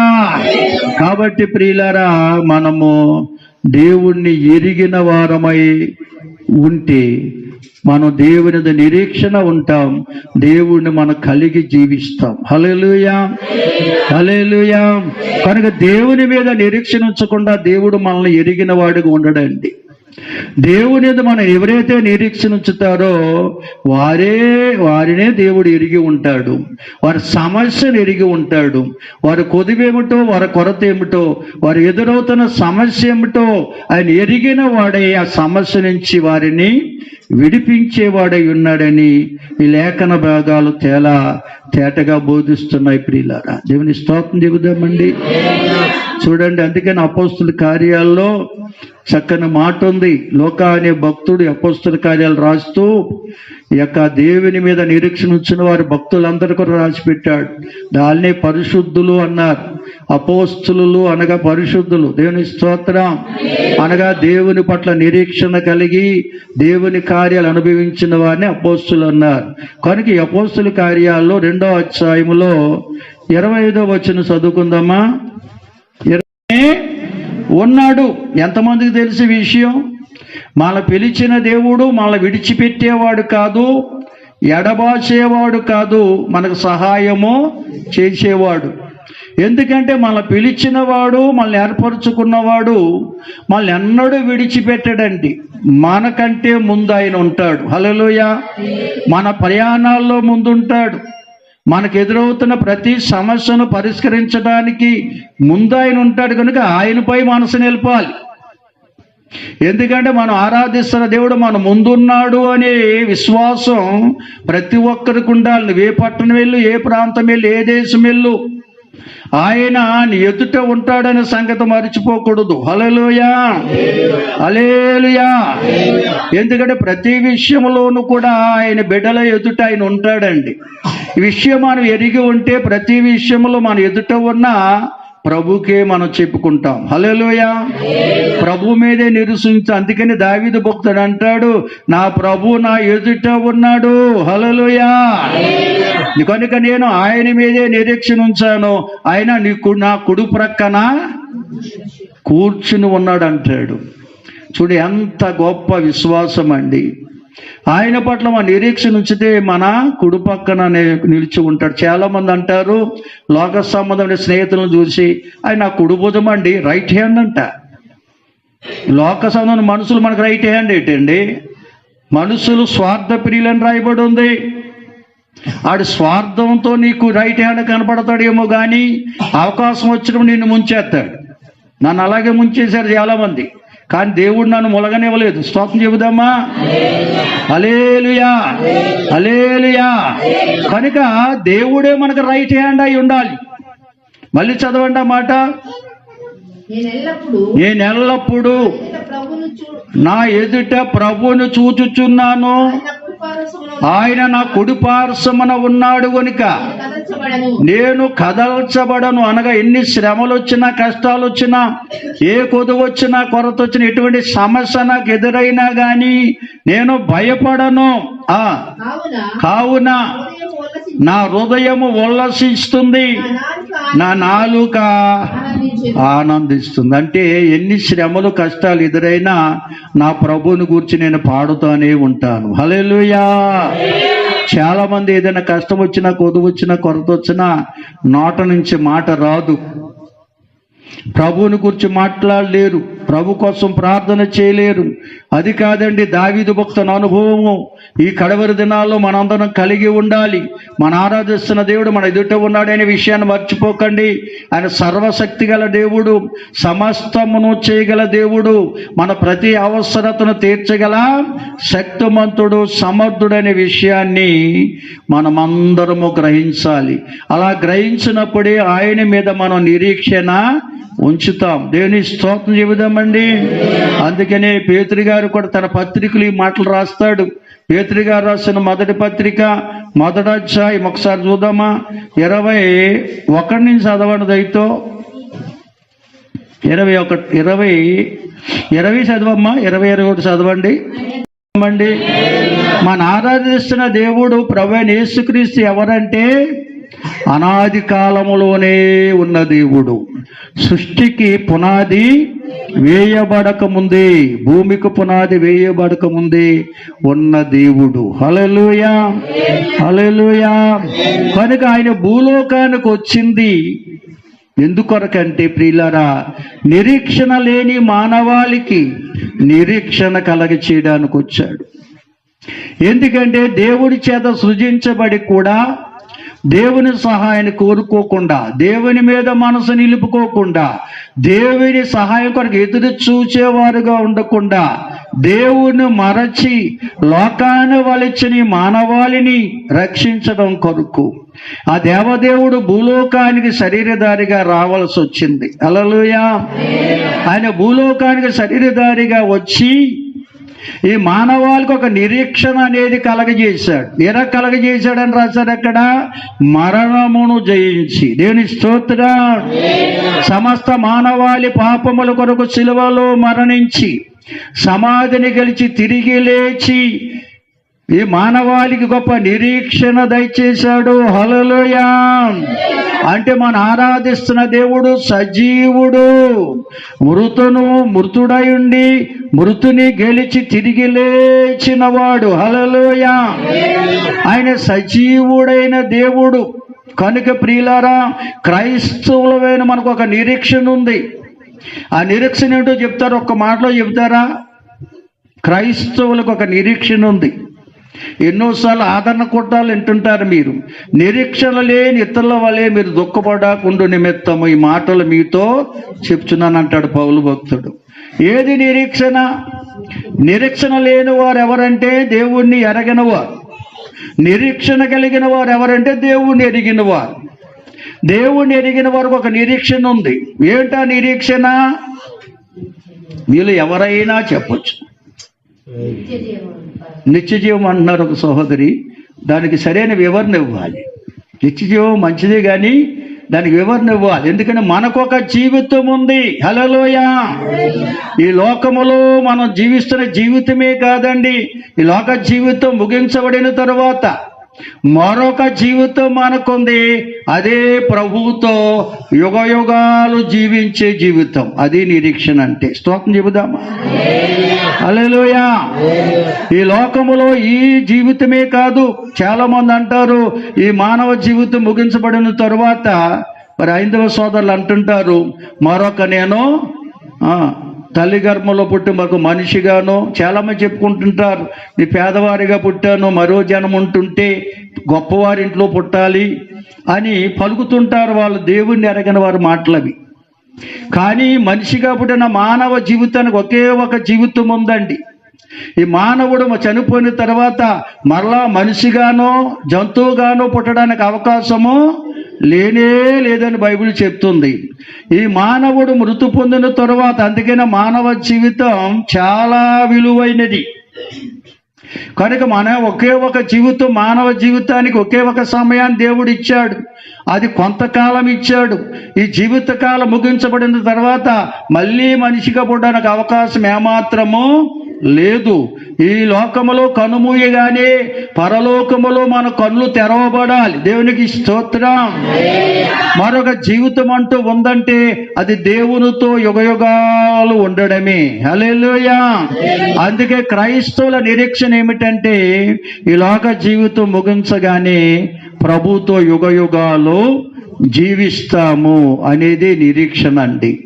కాబట్టి ప్రియులారా, మనము దేవుణ్ణి ఎరిగిన వారమై ఉంటే మనం దేవుని నిరీక్షణ ఉంటాం, దేవుణ్ణి మనం కలిగి జీవిస్తాం. హల్లెలూయా, హల్లెలూయా. కనుక దేవుని మీద నిరీక్షణ ఉంచకుండా దేవుడు మనల్ని ఎరిగిన వాడిగా ఉండడండి. దేవుని మీద మనం ఎవరైతే నిరీక్షణ ఉంచుతారో వారినే దేవుడు ఎరిగి ఉంటాడు. వారి సమస్యను ఎరిగి ఉంటాడు. వారి కొదువేమిటో, వారి కొరత ఏమిటో, వారు ఎదురవుతున్న సమస్య ఏమిటో ఆయన ఎరిగిన వాడై ఆ సమస్య నుంచి వారిని విడిపించేవాడై ఉన్నాడని ఈ లేఖన భాగాలు తేటగా బోధిస్తున్నాయి. ప్రియులారా, దేవుని స్తోత్రం చెబుదామండి. చూడండి, అందుకని అపోస్తుల కార్యాల్లో చక్కని మాట ఉంది. లోకా అనే భక్తుడు అపోస్తుల కార్యాలు రాస్తూ ఈ యొక్క దేవుని మీద నిరీక్షణ ఉంచిన వారి భక్తులందరూ కూడా రాసి పెట్టాడు. దాన్నే పరిశుద్ధులు అన్నారు. అపోస్తులు అనగా పరిశుద్ధులు. దేవుని స్తోత్రం. అనగా దేవుని పట్ల నిరీక్షణ కలిగి దేవుని కార్యాలు అనుభవించిన వారిని అపోస్తులు అన్నారు. కనుక ఈ అపోస్తుల కార్యాల్లో 2వ అధ్యాయములో 25వ వచనం చదువుకుందామా. ఉన్నాడు. ఎంతమందికి తెలిసి విషయం? మన పిలిచిన దేవుడు మనల్ని విడిచిపెట్టేవాడు కాదు, ఎడబాసేవాడు కాదు, మనకు సహాయము చేసేవాడు. ఎందుకంటే మన పిలిచిన వాడు, మనల్ని ఏర్పరచుకున్నవాడు మనల్ని ఎన్నడూ విడిచిపెట్టడండి. మనకంటే ముందు ఆయన ఉంటాడు. హల్లెలూయా. మన ప్రయాణాల్లో ముందుంటాడు. మనకు ఎదురవుతున్న ప్రతి సమస్యను పరిష్కరించడానికి ముందు ఆయన ఉంటాడు. కనుక ఆయనపై మనసు నిలపాలి. ఎందుకంటే మనం ఆరాధిస్తున్న దేవుడు మన ముందున్నాడు అనే విశ్వాసం ప్రతి ఒక్కరికి ఉండాలి. నువ్వు ఏ పట్టణం వెళ్ళు, ఏ ప్రాంతం వెళ్ళు, ఏ దేశం వెళ్ళు, ఆయన నీ ఎదుట ఉంటాడనే సంగతి మర్చిపోకూడదు. హల్లెలూయా, హల్లెలూయా. ఎందుకంటే ప్రతి విషయంలోనూ కూడా ఆయన బిడ్డల ఎదుట ఆయన ఉంటాడండి. ఈ విషయం మనం ఎరిగి ఉంటే ప్రతి విషయంలో మన ఎదుట ఉన్న ప్రభుకే మనం చెప్పుకుంటాం. హల్లెలూయా. ప్రభు మీదే నిరీక్షించు. అందుకని దావీదు భక్తుడు అంటాడు, నా ప్రభు నా ఎదుట ఉన్నాడు. హల్లెలూయా. కనుక నేను ఆయన మీదే నిరీక్షణ ఉంచాను, ఆయన నా కుడి ప్రక్కన కూర్చుని ఉన్నాడు అంటాడు. చూడు ఎంత గొప్ప విశ్వాసం అండి. ఆయన పట్ల మన నిరీక్షణ ఉంచితే మన కుడి పక్కన నిలిచి ఉంటాడు. చాలా మంది అంటారు, లోక సంబంధమైన స్నేహితులను చూసి, ఆయన నా కుడి భుజం అండి, రైట్ హ్యాండ్ అంట. లోక సంబంధమైన మనుషులు మనకు రైట్ హ్యాండ్ ఏంటండి? మనుషులు స్వార్థ ప్రియులని రాయబడి ఉంది. ఆడి స్వార్థంతో నీకు రైట్ హ్యాండ్ కనపడతాడేమో కానీ అవకాశం వచ్చినప్పుడు నిన్ను ముంచేస్తాడు. నన్ను అలాగే ముంచేశారు చాలామంది. కానీ దేవుడు నన్ను మొలగనివ్వలేదు. స్తోత్రం చెబుదామా. హల్లెలూయా, హల్లెలూయా. కనుక దేవుడే మనకు రైట్ హ్యాండ్ అయి ఉండాలి. మళ్ళీ చదవండి ఆ మాట. నేను ఎల్లప్పుడూ నా ఎదుట ప్రభువును చూచుచున్నాను, ఆయన నా కుడి పార్శ్వమున ఉన్నాడు గనుక నేను కదల్చబడను. అనగా ఎన్ని శ్రమలు వచ్చినా, కష్టాలు వచ్చినా, ఏ కొదువు వచ్చినా, కొరత వచ్చినా, ఎటువంటి సమస్య నాకు ఎదురైనా కానీ నేను భయపడను. కావున నా హృదయము ఉల్లసిస్తుంది, నా నాలుక ఆనందిస్తుంది. అంటే ఎన్ని శ్రమలు కష్టాలు ఎదురైనా నా ప్రభువుని గురించి నేను పాడుతూనే ఉంటాను. హల్లెలూయా. చాలా మంది ఏదైనా కష్టం వచ్చినా, కొదువు వచ్చినా, కొరత వచ్చినా నోట నుంచి మాట రాదు. ప్రభువుని గురించి మాట్లాడలేరు, ప్రభు కోసం ప్రార్థన చేయలేరు. అది కాదండి దావీదు భక్తుని అనుభవము. ఈ కడవరి దినాల్లో మనందరం కలిగి ఉండాలి. మన ఆరాధిస్తున్న దేవుడు మన ఎదుట ఉన్నాడనే విషయాన్ని మర్చిపోకండి. ఆయన సర్వశక్తి గల దేవుడు, సమస్తమును చేయగల దేవుడు, మన ప్రతి అవసరతను తీర్చగల శక్తిమంతుడు, సమర్థుడనే విషయాన్ని మనమందరము గ్రహించాలి. అలా గ్రహించినప్పుడే ఆయన మీద మనం నిరీక్షణ ఉంచుతాం. దేవుని స్తోత్రం చెబుదామండి. అందుకనే పేతురు గారు కూడా తన పత్రికలు ఈ మాటలు రాస్తాడు. పేతురు గారు రాసిన మొదటి పత్రిక 1వ అధ్యాయం ఒకసారి చూద్దామా. 21 నుంచి చదవండి. దయతో 20 చదవమ్మా. 21 చదవండి. మన ఆరాధిస్తున్న దేవుడు ప్రభువైన యేసుక్రీస్తు ఎవరంటే అనాది కాలములోనే ఉన్న దేవుడు. సృష్టికి పునాది వేయబడక ముందే, భూమికి పునాది వేయబడక ముందే ఉన్న దేవుడు. హల్లెలూయా, హల్లెలూయా. కనుక ఆయన భూలోకానికి వచ్చింది ఎందుకొరకంటే ప్రియులారా, నిరీక్షణ లేని మానవాళికి నిరీక్షణ కలగ చేయడానికి వచ్చాడు. ఎందుకంటే దేవుడి చేత సృజించబడి కూడా దేవుని సహాయాన్ని కోరుకోకుండా, దేవుని మీద మనసు నిలుపుకోకుండా, దేవుని సహాయం కొరకు ఎదురు చూచేవారుగా ఉండకుండా, దేవుని మరచి లోకాన్ని వలచని మానవాళిని రక్షించడం కొరకు ఆ దేవదేవుడు భూలోకానికి శరీరధారిగా రావాల్సి వచ్చింది. హల్లెలూయా. ఆయన భూలోకానికి శరీరధారిగా వచ్చి ఈ మానవాళికి ఒక నిరీక్షణ అనేది కలగజేశాడు. ఎలా కలగజేశాడని రాశాడు అక్కడ? మరణమును జయించి. దేవుని స్తోత్రం. సమస్త మానవాళి పాపముల కొరకు సిలువలో మరణించి సమాధిని గెలిచి తిరిగి లేచి ఈ మానవాళికి గొప్ప నిరీక్షణ దయచేశాడు. హల్లెలూయా. అంటే మనం ఆరాధిస్తున్న దేవుడు సజీవుడు, మృతుడై ఉండి మృతుని గెలిచి తిరిగి లేచినవాడు. హల్లెలూయా. ఆయన సజీవుడైన దేవుడు. కనుక ప్రియులారా, క్రైస్తవులమైన మనకు ఒక నిరీక్షణ ఉంది. ఆ నిరీక్షణ ఏంటో చెప్తారు, ఒక్క మాటలో చెప్తారా? క్రైస్తవులకు ఒక నిరీక్షణ ఉంది. ఎన్నోసార్లు ఆదరణ కొట్టాలు వింటుంటారు మీరు. నిరీక్షణ లేని ఇతరుల వలె మీరు దుఃఖపడకుండా నిమిత్తము ఈ మాటలు మీతో చెప్తున్నాను అంటాడు పౌలు భక్తుడు. ఏది నిరీక్షణ? నిరీక్షణ లేని వారు ఎవరంటే దేవుణ్ణి ఎరగిన వారు. నిరీక్షణ కలిగిన వారు ఎవరంటే దేవుణ్ణి ఎరిగిన వారు. దేవుణ్ణి ఎరిగిన వారికి ఒక నిరీక్షణ ఉంది. ఏంటా నిరీక్షణ? వీళ్ళు ఎవరైనా చెప్పొచ్చు. నిత్యజీవం అంటున్నారు ఒక సహోదరి. దానికి సరైన వివరణ ఇవ్వాలి. నిత్యజీవం మంచిదే కానీ దానికి వివరణ ఇవ్వాలి. ఎందుకంటే మనకొక జీవితం ఉంది. హల్లెలూయా. ఈ లోకములో మనం జీవిస్తున్న జీవితమే కాదండి, ఈ లోక జీవితం ముగించబడిన తరువాత మరొక జీవితం మనకుంది. అదే ప్రభువుతో యుగయుగాలు జీవించే జీవితం. అది నిరీక్షణ అంటే. స్తోత్రం చెబుదామా? హల్లెలూయా. ఈ లోకములో ఈ జీవితమే కాదు. చాలా మంది అంటారు ఈ మానవ జీవితం ముగించబడిన తరువాత, మరి హైందవ సోదరులు అంటుంటారు, మరొక నేను తల్లి గర్భంలో పుట్టి మాకు మనిషిగాను, చాలామంది చెప్పుకుంటుంటారు, నీ పేదవారిగా పుట్టాను, మరో జనం ఉంటుంటే గొప్పవారింట్లో పుట్టాలి అని పలుకుతుంటారు. వాళ్ళు దేవుణ్ణి ఎరగని వారి మాటలవి. కానీ మనిషిగా పుట్టిన మానవ జీవితానికి ఒకే ఒక జీవితం ఉందండి. ఈ మానవుడు చనిపోయిన తర్వాత మరలా మనిషిగానో జంతువుగానో పుట్టడానికి అవకాశము లేనే లేదని బైబిల్ చెప్తుంది. ఈ మానవుడు మృతి పొందిన తరువాత, అందుకనే మానవ జీవితం చాలా విలువైనది. కనుక ఒకే ఒక జీవితం, మానవ జీవితానికి ఒకే ఒక సమయాన్ని దేవుడు ఇచ్చాడు. అది కొంతకాలం ఇచ్చాడు. ఈ జీవితకాలం ముగించబడిన తర్వాత మళ్ళీ మనిషిగా పుట్టడానికి అవకాశం ఏమాత్రము లేదు. ఈ లోకములో కనుమూయగానే పరలోకములో మన కన్నులు తెరవబడాలి. దేవునికి స్తోత్రం. మరొక జీవితం అంటూ ఉందంటే అది దేవునితో యుగయుగాలు ఉండడమే. హల్లెలూయా. అందుకే క్రైస్తవుల నిరీక్షణ ఏమిటంటే ఈ లోక జీవితం ముగించగానే ప్రభుతో యుగయుగాలు జీవిస్తాము అనేది నిరీక్షణ అండి.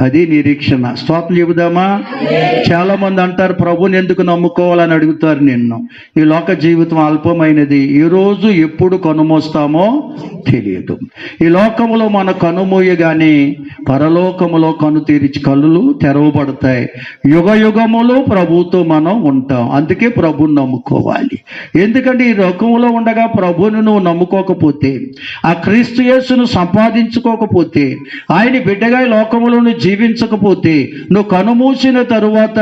అది నిరీక్షణ. స్తోత్రం చెబుదామా? చాలా మంది అంటారు ప్రభుని ఎందుకు నమ్ముకోవాలని అడుగుతారు నిన్ను. ఈ లోక జీవితం అల్పమైనది, ఈ రోజు ఎప్పుడు కనుమోస్తామో తెలియదు. ఈ లోకములో మన కనుమూయగానే పరలోకములో కను తెరిచి కళ్ళు తెరవబడతాయి. యుగ యుగములో ప్రభుతో మనం ఉంటాం. అందుకే ప్రభుని నమ్ముకోవాలి. ఎందుకంటే ఈ లోకములో ఉండగా ప్రభుని నువ్వు నమ్ముకోకపోతే, ఆ క్రీస్తు యేసును సంపాదించుకోకపోతే, ఆయన బిడ్డగా ఈ లోకములో జీవించకపోతే, నువ్వు కనుమూసిన తరువాత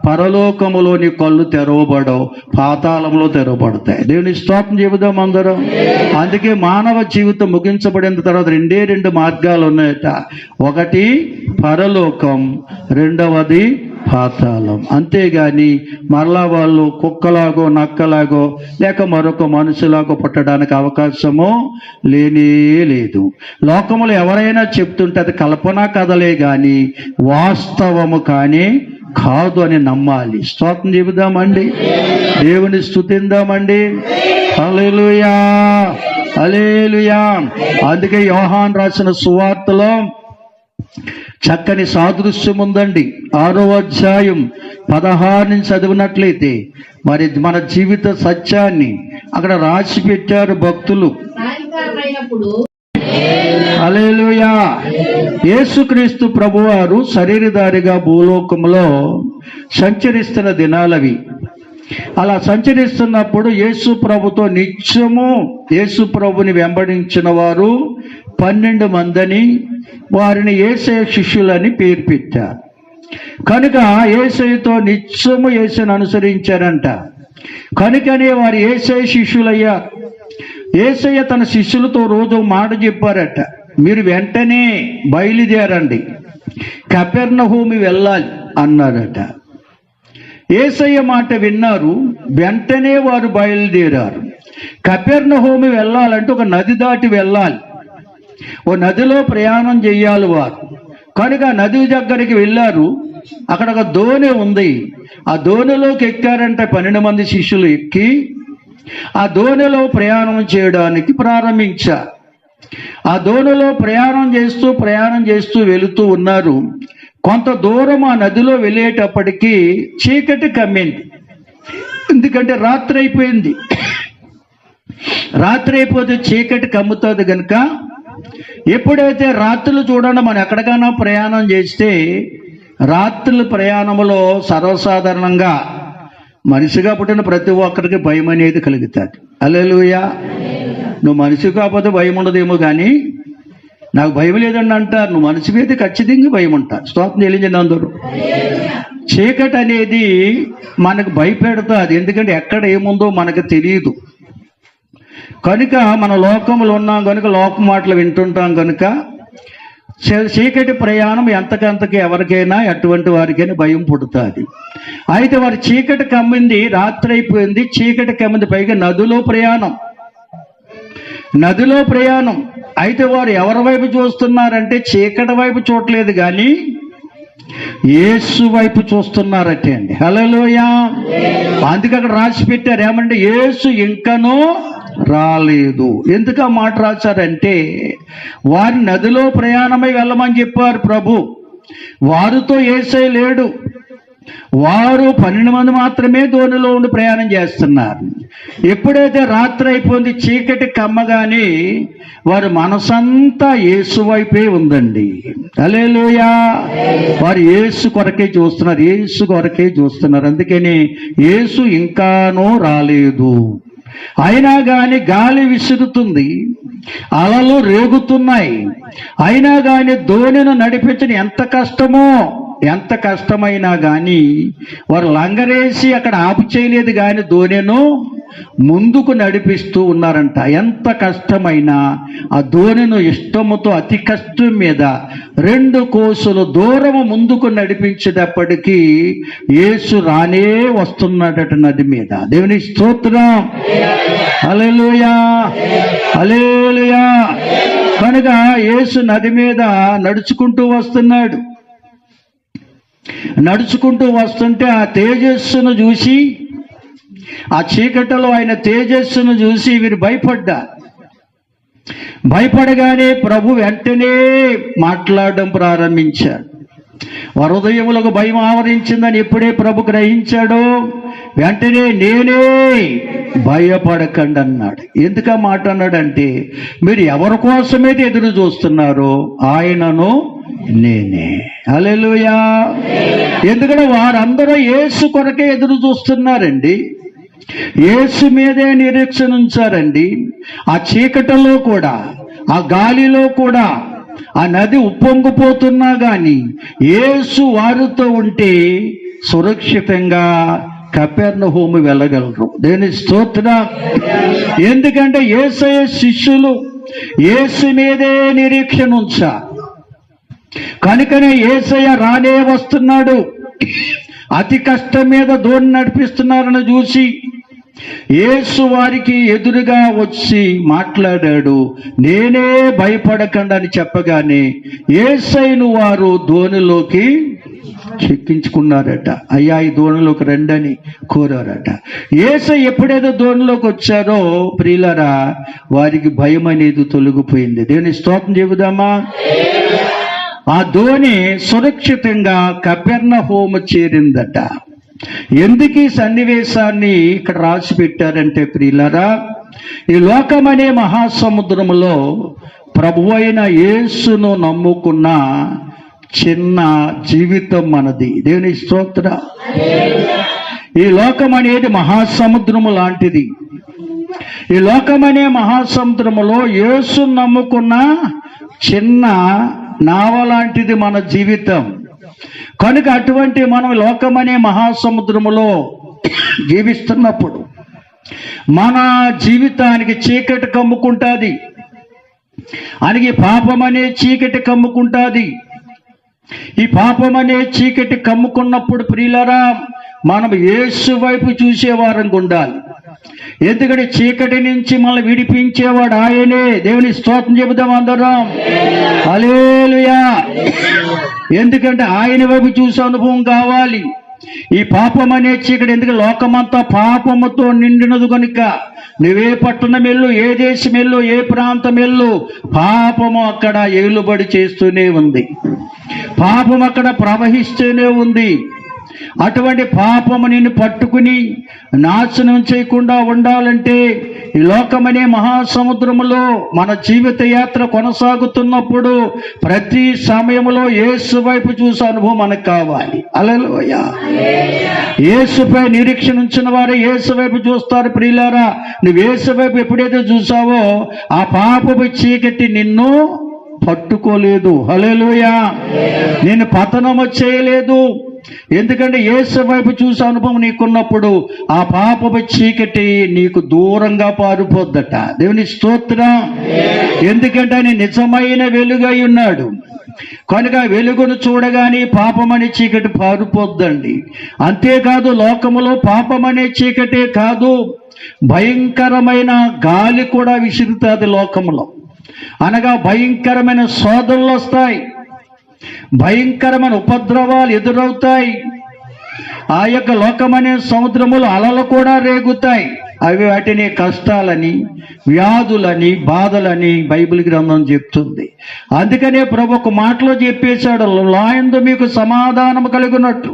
పరలోకములో నీ కళ్ళు తెరవబడవు, పాతాళంలో తెరవబడతాయి. దేవుని స్తోత్రం చెబుదాం అందరం. అందుకే మానవ జీవితం ముగించబడిన తర్వాత రెండు మార్గాలు ఉన్నాయట. ఒకటి పరలోకం, రెండవది పాతాళం. అంతేగాని మరలా వాళ్ళు కుక్కలాగో నక్కలాగో లేక మరొక మనుషులాగో పుట్టడానికి అవకాశము లేనే లేదు. లోకములు ఎవరైనా చెప్తుంటే అది కల్పనా కథలే కానీ వాస్తవము కానీ కాదు అని నమ్మాలి. స్తోత్రం చెబుదామండి, దేవుని స్తుతిందామండి. హల్లెలూయా, హల్లెలూయా. అందుకే యోహాను రాసిన సువార్తలో చక్కని సాదృశ్యం ఉందండి. 6వ అధ్యాయం 16 నుంచి చదివినట్లయితే మరి మన జీవిత సత్యాన్ని అక్కడ రాసి పెట్టారు భక్తులు. హల్లెలూయా. యేసుక్రీస్తు ప్రభువారు శరీరధారిగా భూలోకంలో సంచరిస్తున్న దినాలవి. అలా సంచరిస్తున్నప్పుడు యేసు ప్రభుతో నిత్యము యేసు ప్రభుని వెంబడించిన వారు 12 మందిని, వారిని యేసయ్య శిష్యులని పేరు పెట్టారు. కనుక యేసయ్యతో నిత్యము యేసుని అనుసరించారంట. కనుకనే వారు యేసయ్య శిష్యులయ్యారు. యేసయ్య తన శిష్యులతో రోజు మాట చెప్పారట, మీరు వెంటనే బయలుదేరండి, కపెర్నహూము వెళ్ళాలి అన్నారట. యేసయ్య మాట విన్నారు, వెంటనే వారు బయలుదేరారు. కపెర్నహూము వెళ్ళాలంటే ఒక నది దాటి వెళ్ళాలి, ఓ నదిలో ప్రయాణం చేయాలి వారు. కనుక నది దగ్గరికి వెళ్ళారు. అక్కడ ఒక దోణి ఉంది. ఆ దోణిలోకి ఎక్కారంట 12 మంది శిష్యులు. ఎక్కి ఆ దోణిలో ప్రయాణం చేయడానికి ప్రారంభించారు. ఆ దోణిలో ప్రయాణం చేస్తూ వెళుతూ ఉన్నారు. కొంత దూరం ఆ నదిలో వెళ్ళేటప్పటికీ చీకటి కమ్మింది. ఎందుకంటే రాత్రి అయిపోయింది. రాత్రి అయిపోతే చీకటి కమ్ముతుంది కనుక ఎప్పుడైతే రాత్రులు చూడండి, మనం ఎక్కడికైనా ప్రయాణం చేస్తే రాత్రుల ప్రయాణంలో సర్వసాధారణంగా మనిషిగా పుట్టిన ప్రతి ఒక్కరికి భయం అనేది కలుగుతుంది. హల్లెలూయా. నువ్వు మనిషి కాకపోతే భయం ఉండదేమో కానీ నాకు భయం లేదండి అంటారు. నువ్వు మనిషి మీద ఖచ్చితంగా భయం ఉంటారు. స్తోత్రం చెల్లించండి అందరూ. చీకటి అనేది మనకు భయపెడుతుంది. ఎందుకంటే ఎక్కడ ఏముందో మనకు తెలియదు. కనుక మన లోకంలో ఉన్నాం కనుక లోకం మాటలు వింటుంటాం కనుక చీకటి ప్రయాణం ఎంతకంతకి ఎవరికైనా ఎటువంటి వారికైనా భయం పుడుతుంది. అయితే వారి చీకటి కమ్మింది, రాత్రి అయిపోయింది, చీకటి కమ్మింది, పైగా నదిలో ప్రయాణం. అయితే వారు ఎవరి వైపు చూస్తున్నారంటే చీకటి వైపు చూడలేదు కానీ యేసు వైపు చూస్తున్నారట అండి. హల్లెలూయా. అందుకే అక్కడ రాసి పెట్టారు ఏమంటే యేసు ఇంకనూ రాలేదు. ఎందుకు ఆ మాట రాశారంటే వారి నదిలో ప్రయాణమై వెళ్ళమని చెప్పారు ప్రభు. వారితో యేసయ్య లేడు. వారు 12 మంది మాత్రమే దోణిలో ఉండి ప్రయాణం చేస్తున్నారు. ఎప్పుడైతే రాత్రి అయిపోయింది, చీకటి కమ్మగానే వారి మనసంతా యేసు వైపే ఉందండి. హల్లెలూయా. వారు యేసు కొరకే చూస్తున్నారు. అందుకని యేసు ఇంకానూ రాలేదు. అయినా కానీ గాలి విసురుతుంది, అలలు రేగుతున్నాయి. అయినా కానీ దోణిని నడిపించడం ఎంత కష్టమైనా కానీ వారు లంగరేసి అక్కడ ఆపు చేయలేదు కానీ దోణిను ముందుకు నడిపిస్తూ ఉన్నారంట. ఎంత కష్టమైనా ఆ దోణిను ఇష్టముతో అతి కష్టం మీద 2 కోసులు దూరము ముందుకు నడిపించేటప్పటికీ యేసు రానే వస్తున్నాడట నది మీద. దేవుని స్తోత్రం. హల్లెలూయా, హల్లెలూయా. కనుక యేసు నది మీద నడుచుకుంటూ వస్తున్నాడు. నడుచుకుంటూ వస్తుంటే ఆ తేజస్సును చూసి, ఆ చీకటిలో ఆయన తేజస్సును చూసి వీరు భయపడగానే ప్రభు వెంటనే మాట్లాడడం ప్రారంభించాడు. వారి హృదయములకు భయం ఆవరించిందని ఎప్పుడే ప్రభు గ్రహించాడో వెంటనే నేనే, భయపడకండి అన్నాడు. ఎందుకు ఆ మాట అన్నాడంటే మీరు ఎవరి కోసమైతే ఎదురు చూస్తున్నారో ఆయనను నేనే. హల్లెలూయా. ఎందుకంటే వారందరూ యేసు కొరకే ఎదురు చూస్తున్నారండి. యేసు మీదే నిరీక్షణ ఉంచారండి. ఆ చీకటిలో కూడా, ఆ గాలిలో కూడా, ఆ నది ఉప్పొంగిపోతున్నా కానీ యేసు వారితో ఉంటే సురక్షితంగా కపెర్నహూము వెళ్ళగలరు. దేని స్తోత్రం. ఎందుకంటే యేసయ్య శిష్యులు యేసు మీదే నిరీక్షణ ఉంచారు. కనుకనే యేసయ్య రానే వస్తున్నాడు. అతి కష్టం మీద దోణి నడిపిస్తున్నారని చూసి యేసు వారికి ఎదురుగా వచ్చి మాట్లాడాడు. నేనే భయపడకండి అని చెప్పగానే యేసయ్యను వారు దోణిలోకి చెక్కించుకున్నారట. అయ్యా ఈ దోణిలోకి రండని కోరారట. యేసయ్య ఎప్పుడైతే దోణిలోకి వచ్చారో ప్రియులారా, వారికి భయం అనేది తొలగిపోయింది. దేవుని స్తోత్రం చెబుదామా. ఆ దోణి సురక్షితంగా కపెర్నహూము చేరిందట. ఎందుకు ఈ సన్నివేశాన్ని ఇక్కడ రాసి పెట్టారంటే ప్రియులారా, ఈ లోకమనే మహాసముద్రములో ప్రభు అయిన యేసును నమ్ముకున్న చిన్న జీవితం మనది. దేవుని స్తోత్రం. ఈ లోకం అనేది మహాసముద్రము లాంటిది. ఈ లోకమనే మహాసముద్రములో యేసును నమ్ముకున్న చిన్న నావ లాంటిది మన జీవితం. కనుక అటువంటి మనం లోకమనే మహాసముద్రములో జీవిస్తున్నప్పుడు మన జీవితానికి చీకటి కమ్ముకుంటుంది. అలాగే పాపం అనే చీకటి కమ్ముకుంటుంది. ఈ పాపం అనే చీకటి కమ్ముకున్నప్పుడు ప్రియులారా, మనం యేసు వైపు చూసేవారంగా ఉండాలి. ఎందుకంటే చీకటి నుంచి మనల్ని విడిపించేవాడు ఆయనే. దేవుని స్తోత్రం చెబుదాం అందరం. హల్లెలూయా. ఎందుకంటే ఆయన వైపు చూసే అనుభవం కావాలి. ఈ పాపం అనే చీకటి, ఎందుకంటే లోకమంతా పాపముతో నిండినది కనుక నువ్వే పట్టణం వెళ్ళు, ఏ దేశం వెళ్ళు, ఏ ప్రాంతం వెళ్ళు, పాపము అక్కడ ఏలుబడి చేస్తూనే ఉంది. పాపం అక్కడ ప్రవహిస్తూనే ఉంది. అటువంటి పాపము నిన్ను పట్టుకుని నాశనం చేయకుండా ఉండాలంటే ఈ లోకమనే మహాసముద్రములో మన జీవిత యాత్ర కొనసాగుతున్నప్పుడు ప్రతి సమయంలో యేసు వైపు చూసే అనుభవం మనకు కావాలి. హల్లెలూయా. యేసుపై నిరీక్షణ ఉంచిన వారు యేసు వైపు చూస్తారు. ప్రియులారా, నువ్వు యేసు వైపు ఎప్పుడైతే చూసావో ఆ పాపపు చీకటి నిన్ను పట్టుకోలేదు. హల్లెలూయా. నిన్ను పతనము చేయలేదు. ఎందుకంటే యేసు వైపు చూసే అనుభవం నీకున్నప్పుడు ఆ పాపపు చీకటి నీకు దూరంగా పారిపోద్దట. దేవుని స్తోత్రం. ఎందుకంటే ఆయన నిజమైన వెలుగై ఉన్నాడు కనుక వెలుగును చూడగానే పాపమనే చీకటి పారిపోద్దండి. అంతేకాదు లోకములో పాపమనే చీకటే కాదు, భయంకరమైన గాలి కూడా విసురుతుంది లోకములో. అనగా భయంకరమైన శోధనలు వస్తాయి, భయంకరమైన ఉపద్రవాలు ఎదురవుతాయి. ఆ యొక్క లోకమనే సముద్రములు అలలు కూడా రేగుతాయి. అవి వాటిని కష్టాలని, వ్యాధులని, బాధలని బైబిల్ గ్రంథం చెప్తుంది. అందుకనే ప్రభు ఒక మాటలో చెప్పేశాడు, లాయందు మీకు సమాధానం కలుగునట్టు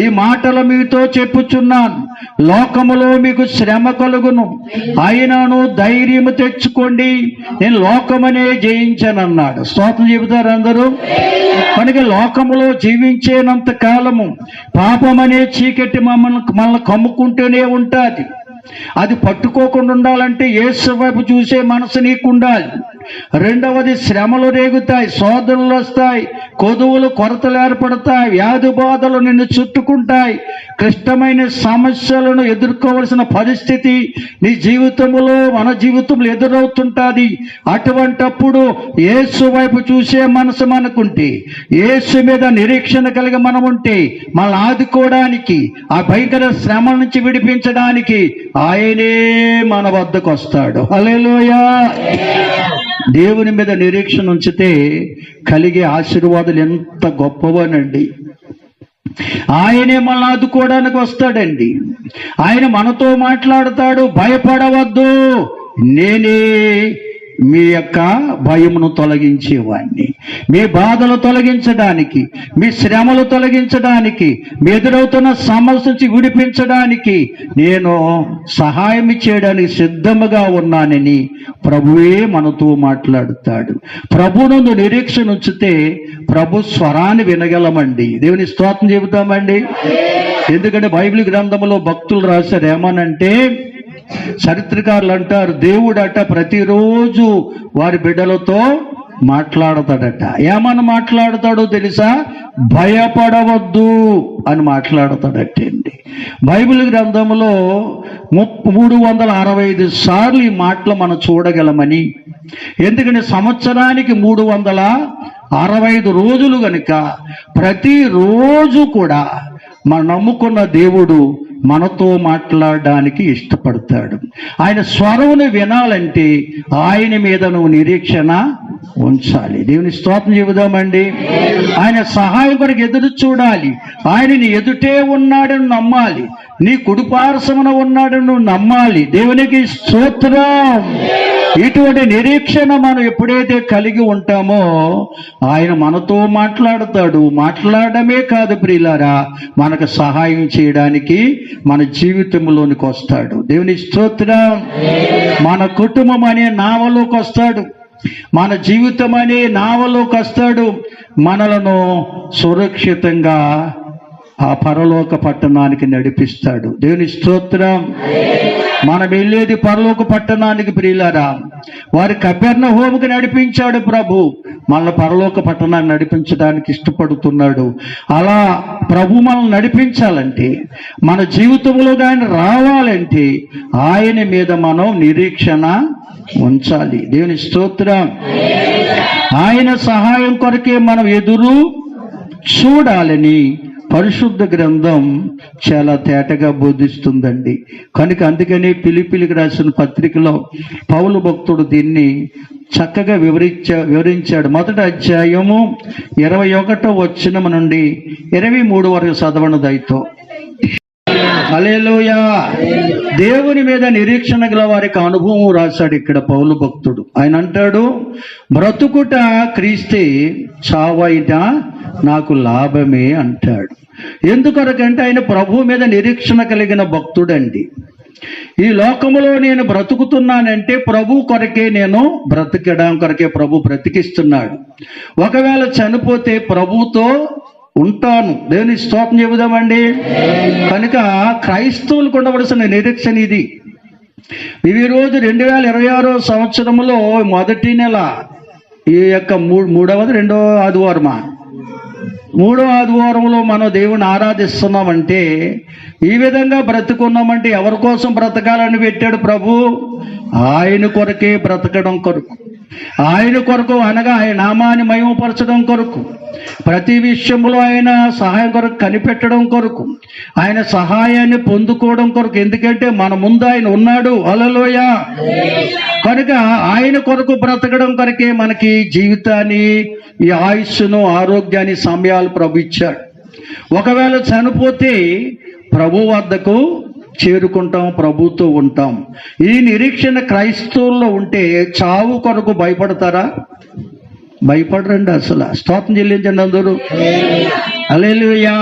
ఈ మాటలు మీతో చెప్పుచున్నాను. లోకములో మీకు శ్రమ కలుగును, అయినను ధైర్యము తెచ్చుకోండి, నేను లోకమనే జయించానన్నాడు. స్తోత్రం చెబుతారు అందరూ. కనుక లోకములో జీవించేనంత కాలము పాపమనే చీకటి మనల్ని కమ్ముకుంటూనే ఉంటుంది. అది పట్టుకోకుండా ఉండాలంటే యేసు వైపు చూసే మనసు నీకు ఉండాలి. రెండవది, శ్రమలు రేగుతాయి, శోధనలు వస్తాయి, కొదువులు కొరతలు ఏర్పడతాయి, వ్యాధి బాధలు నిన్ను చుట్టుకుంటాయి, క్లిష్టమైన సమస్యలను ఎదుర్కోవలసిన పరిస్థితి నీ జీవితంలో, మన జీవితంలో ఎదురవుతుంటుంది. అటువంటప్పుడు యేసు వైపు చూసే మనసు మనకుంటే, యేసు మీద నిరీక్షణ కలిగి మనం ఉంటే, మనల్ని ఆదుకోవడానికి, ఆ భయంకర శ్రమ నుంచి విడిపించడానికి ఆయనే మన వద్దకు వస్తాడు. హల్లెలూయా. దేవుని మీద నిరీక్షణ ఉంచితే కలిగే ఆశీర్వాదాలు ఎంత గొప్పవనండి. ఆయనే మనల్ని ఆదుకోవడానికి వస్తాడండి. ఆయన మనతో మాట్లాడతాడు, భయపడవద్దు, నేనే మీ యొక్క భయమును తొలగించేవాడిని. మీ బాధలు తొలగించడానికి, మీ శ్రమలు తొలగించడానికి, మీ ఎదురవుతున్న సమస్య నుంచి విడిపించడానికి నేను సహాయం చేయడానికి సిద్ధముగా ఉన్నానని ప్రభువే మనతో మాట్లాడుతాడు. ప్రభువునందు నిరీక్షణ ఉంచితే ప్రభు స్వరాన్ని వినగలమండి. దేవుని స్తోత్రం చెబుతామండి. ఎందుకంటే బైబిల్ గ్రంథంలో భక్తులు రాశారు ఏమనంటే, చరిత్రకారులు అంటారు, దేవుడట ప్రతిరోజు వారి బిడ్డలతో మాట్లాడతాడట. ఏమని మాట్లాడతాడో తెలుసా? భయపడవద్దు అని మాట్లాడతాడటండి. బైబిల్ గ్రంథంలో 365 సార్లు ఈ మాటలు మనం చూడగలమని. ఎందుకంటే సంవత్సరానికి 365 రోజులు కనుక ప్రతిరోజు కూడా మనం నమ్ముకున్న దేవుడు మనతో మాట్లాడడానికి ఇష్టపడతాడు. ఆయన స్వరమును వినాలంటే ఆయన మీద నువ్వు నిరీక్షణ ఉంచాలి. దేవుని స్తోత్రం చెబుదామండి. ఆయన సహాయం కొరకు ఎదురు చూడాలి. ఆయన నీ ఎదుటే ఉన్నాడని నమ్మాలి. నీ కుడిపార్శ్వమున ఉన్నాడని నువ్వు నమ్మాలి. దేవునికి స్తోత్రం. ఇటువంటి నిరీక్షణ మనం ఎప్పుడైతే కలిగి ఉంటామో ఆయన మనతో మాట్లాడతాడు. మాట్లాడమే కాదు ప్రియులారా, మనకు సహాయం చేయడానికి మన జీవితంలోనికి వస్తాడు. దేవుని స్తోత్రం. మన కుటుంబం అనే నావలోకి వస్తాడు. మన జీవితం అనే నావలోకి వస్తాడు. మనలను సురక్షితంగా ఆ పరలోక పట్టణానికి నడిపిస్తాడు. దేవుని స్తోత్రం. మనం వెళ్ళేది పరలోక పట్టణానికి ప్రియులారా. వారి కపెర్నహూముకి నడిపించాడు ప్రభు. మన పరలోక పట్టణాన్ని నడిపించడానికి ఇష్టపడుతున్నాడు. అలా ప్రభు మనల్ని నడిపించాలంటే, మన జీవితంలో ఆయన రావాలంటే ఆయన మీద మనం నిరీక్షణ ఉంచాలి. దేవుని స్తోత్రం. ఆయన సహాయం కొరకే మనం ఎదురు చూడాలని పరిశుద్ధ గ్రంథం చాలా తేటగా బోధిస్తుందండి. కనుక అందుకని ఫిలిప్పీలకు రాసిన పత్రికలో పౌలు భక్తుడు దీన్ని చక్కగా వివరించాడు. మొదటి అధ్యాయము 21వ వచనం నుండి 23 వరకు చదవను దయతో. హల్లెలూయా. దేవుని మీద నిరీక్షణ గల వారికి అనుభవం రాశాడు ఇక్కడ పౌలు భక్తుడు. ఆయన అంటాడు, బ్రతుకుట క్రీస్తే, చావైట నాకు లాభమే అంటాడు. ఎందుకొరకంటే ఆయన ప్రభు మీద నిరీక్షణ కలిగిన భక్తుడండి. ఈ లోకములో నేను బ్రతుకుతున్నానంటే ప్రభు కొరకే, నేను బ్రతికడం కొరకే ప్రభు బ్రతికిస్తున్నాడు. ఒకవేళ చనిపోతే ప్రభుతో ఉంటాను. దేవుని స్తోత్రం చెబుదామండి. కనుక క్రైస్తవులకు ఉండవలసిన నిరీక్షణ ఇది. ఇవి రోజు 2026 సంవత్సరంలో మొదటి నెల ఈ యొక్క రెండో ఆదివారంలో మనం దేవుని ఆరాధిస్తున్నామంటే, ఈ విధంగా బ్రతుకున్నామంటే ఎవరి కోసం బ్రతకాలని పెట్టాడు ప్రభు? ఆయన కొరకే బ్రతకడం కొరకు, ఆయన కొరకు అనగా ఆయన నామాన్ని మహిమపరచడం కొరకు, ప్రతి విషయంలో ఆయన సహాయం కొరకు కనిపెట్టడం కొరకు, ఆయన సహాయాన్ని పొందుకోవడం కొరకు. ఎందుకంటే మన ముందు ఆయన ఉన్నాడు. హల్లెలూయా. కనుక ఆయన కొరకు బ్రతకడం కొరకే మనకి జీవితాన్ని, ఈ ఆయుష్ను, ఆరోగ్యాన్ని, సమయాలు ప్రభు ఇచ్చాడు. ఒకవేళ చనిపోతే ప్రభు వద్దకు చేరుకుంటాం, ప్రభుతో ఉంటాం. ఈ నిరీక్షణ క్రైస్తవుల్లో ఉంటే చావు కొరకు భయపడతారా? భయపడరండి అసలు. స్తోత్రం చెల్లించండి అందరూ. హల్లెలూయా.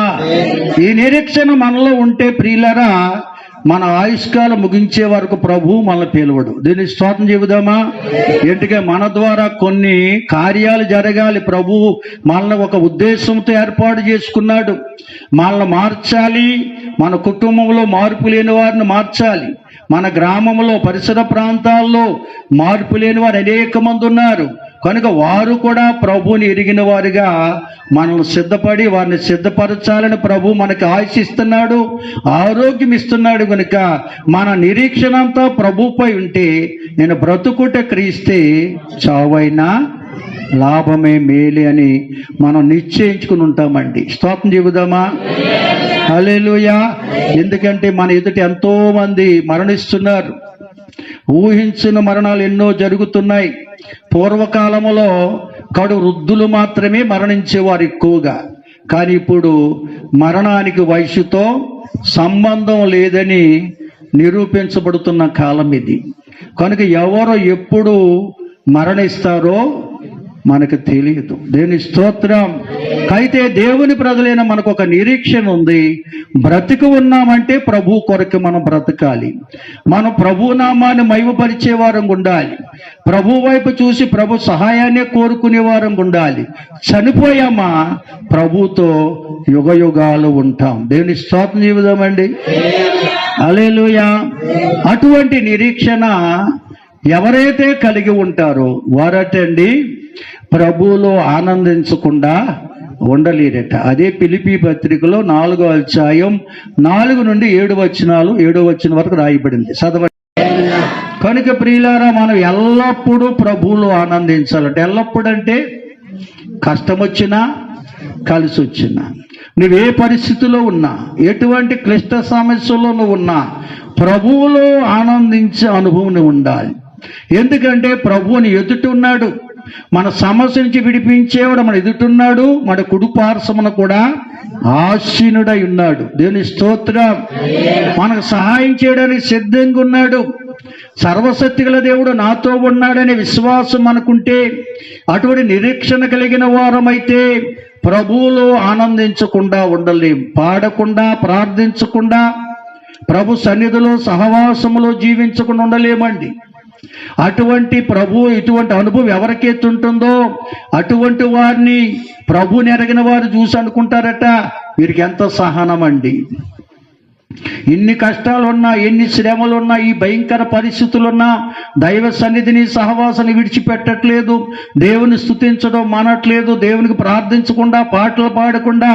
ఈ నిరీక్షణ మనలో ఉంటే ప్రియులారా, మన ఆయుష్కాలం ముగించే వరకు ప్రభు మనల్ని పిలువడు. దీన్ని స్తోత్రం చెబుదామా? ఎందుకంటే మన ద్వారా కొన్ని కార్యాలు జరగాలి. ప్రభు మనల్ని ఒక ఉద్దేశంతో ఏర్పాటు చేసుకున్నాడు. మనల్ని మార్చాలి. మన కుటుంబంలో మార్పు లేని వారిని మార్చాలి. మన గ్రామంలో, పరిసర ప్రాంతాల్లో మార్పు లేని వారు అనేక మంది ఉన్నారు. కనుక వారు కూడా ప్రభువుని ఎరిగిన వారిగా మనల్ని సిద్ధపడి వారిని సిద్ధపరచాలని ప్రభు మనకి ఆశిస్తున్నాడు, ఆరోగ్యం ఇస్తున్నాడు. కనుక మన నిరీక్షణ అంతా ప్రభుపై ఉంటే, నేను బ్రతుకుట క్రీస్తే, చావైనా లాభమే మేలే అని మనం నిశ్చయించుకుని ఉంటామండి. స్తోత్రం చెబుదామా? హల్లెలూయా. ఎందుకంటే మన ఎదుట ఎంతో మంది మరణిస్తున్నారు. ఊహించిన మరణాలు ఎన్నో జరుగుతున్నాయి. పూర్వకాలములో కడు వృద్ధులు మాత్రమే మరణించేవారు ఎక్కువగా. కానీ ఇప్పుడు మరణానికి వయసుతో సంబంధం లేదని నిరూపించబడుతున్న కాలం ఇది. కనుక ఎవరు ఎప్పుడు మరణిస్తారో మనకు తెలియదు. దేవుని స్తోత్రం. అయితే దేవుని ప్రజలైన మనకు ఒక నిరీక్షణ ఉంది. బ్రతికి ఉన్నామంటే ప్రభు కొరకు మనం బ్రతకాలి. మనం ప్రభు నామాన్ని మహిమపరిచే వారం ఉండాలి. ప్రభు వైపు చూసి ప్రభు సహాయాన్ని కోరుకునే వారం ఉండాలి. చనిపోయామా ప్రభుతో యుగ యుగాలు ఉంటాం. దేవుని స్తోత్రం చెబుదామండి. హల్లెలూయా. అటువంటి నిరీక్షణ ఎవరైతే కలిగి ఉంటారో వారటండి ప్రభువులో ఆనందించకుండా ఉండలేరట. అదే ఫిలిప్పీ పత్రికలో 4వ అధ్యాయం 4 నుండి 7 వచనాలు 7వ వచనం వరకు రాయబడింది. చదవండి. కనుక ప్రియులారా, మనం ఎల్లప్పుడూ ప్రభువులో ఆనందించాలంటే, ఎల్లప్పుడూ అంటే కష్టం వచ్చినా, కలిసి వచ్చినా, నువ్వే పరిస్థితిలో ఉన్నా, ఎటువంటి క్లిష్ట సమస్యలో నువ్వు ఉన్నా, ప్రభువులో ఆనందించే అనుభవం నువ్వు ఉండాలి. ఎందుకంటే ప్రభువుని ఎదుటున్నాడు, మన సమస్య నుంచి విడిపించేవాడు మన ఎదుటున్నాడు, మన కుడి పార్శ్వమున కూడా ఆసీనుడై ఉన్నాడు. దేవుని స్తోత్రం. మనకు సహాయం చేయడానికి సిద్ధంగా ఉన్నాడు. సర్వశక్తిగల దేవుడు నాతో ఉన్నాడనే విశ్వాసం మనకుంటే, అటువంటి నిరీక్షణ కలిగిన వారమైతే ప్రభువులో ఆనందించకుండా ఉండలేం. పాడకుండా, ప్రార్థించకుండా, ప్రభు సన్నిధిలో సహవాసములో జీవించకుండా ఉండలేమండి. అటువంటి ఇటువంటి అనుభవం ఎవరికైతే ఉంటుందో అటువంటి వారిని ప్రభుని ఎరగిన వారు చూసి అనుకుంటారట, వీరికి ఎంత సహనం అండి. ఎన్ని కష్టాలున్నా, ఎన్ని శ్రమలున్నా, ఈ భయంకర పరిస్థితులున్నా దైవ సన్నిధిని, సహవాసాన్ని విడిచిపెట్టట్లేదు. దేవుని స్తుతించడం మానట్లేదు. దేవునికి ప్రార్థించకుండా, పాటలు పాడకుండా,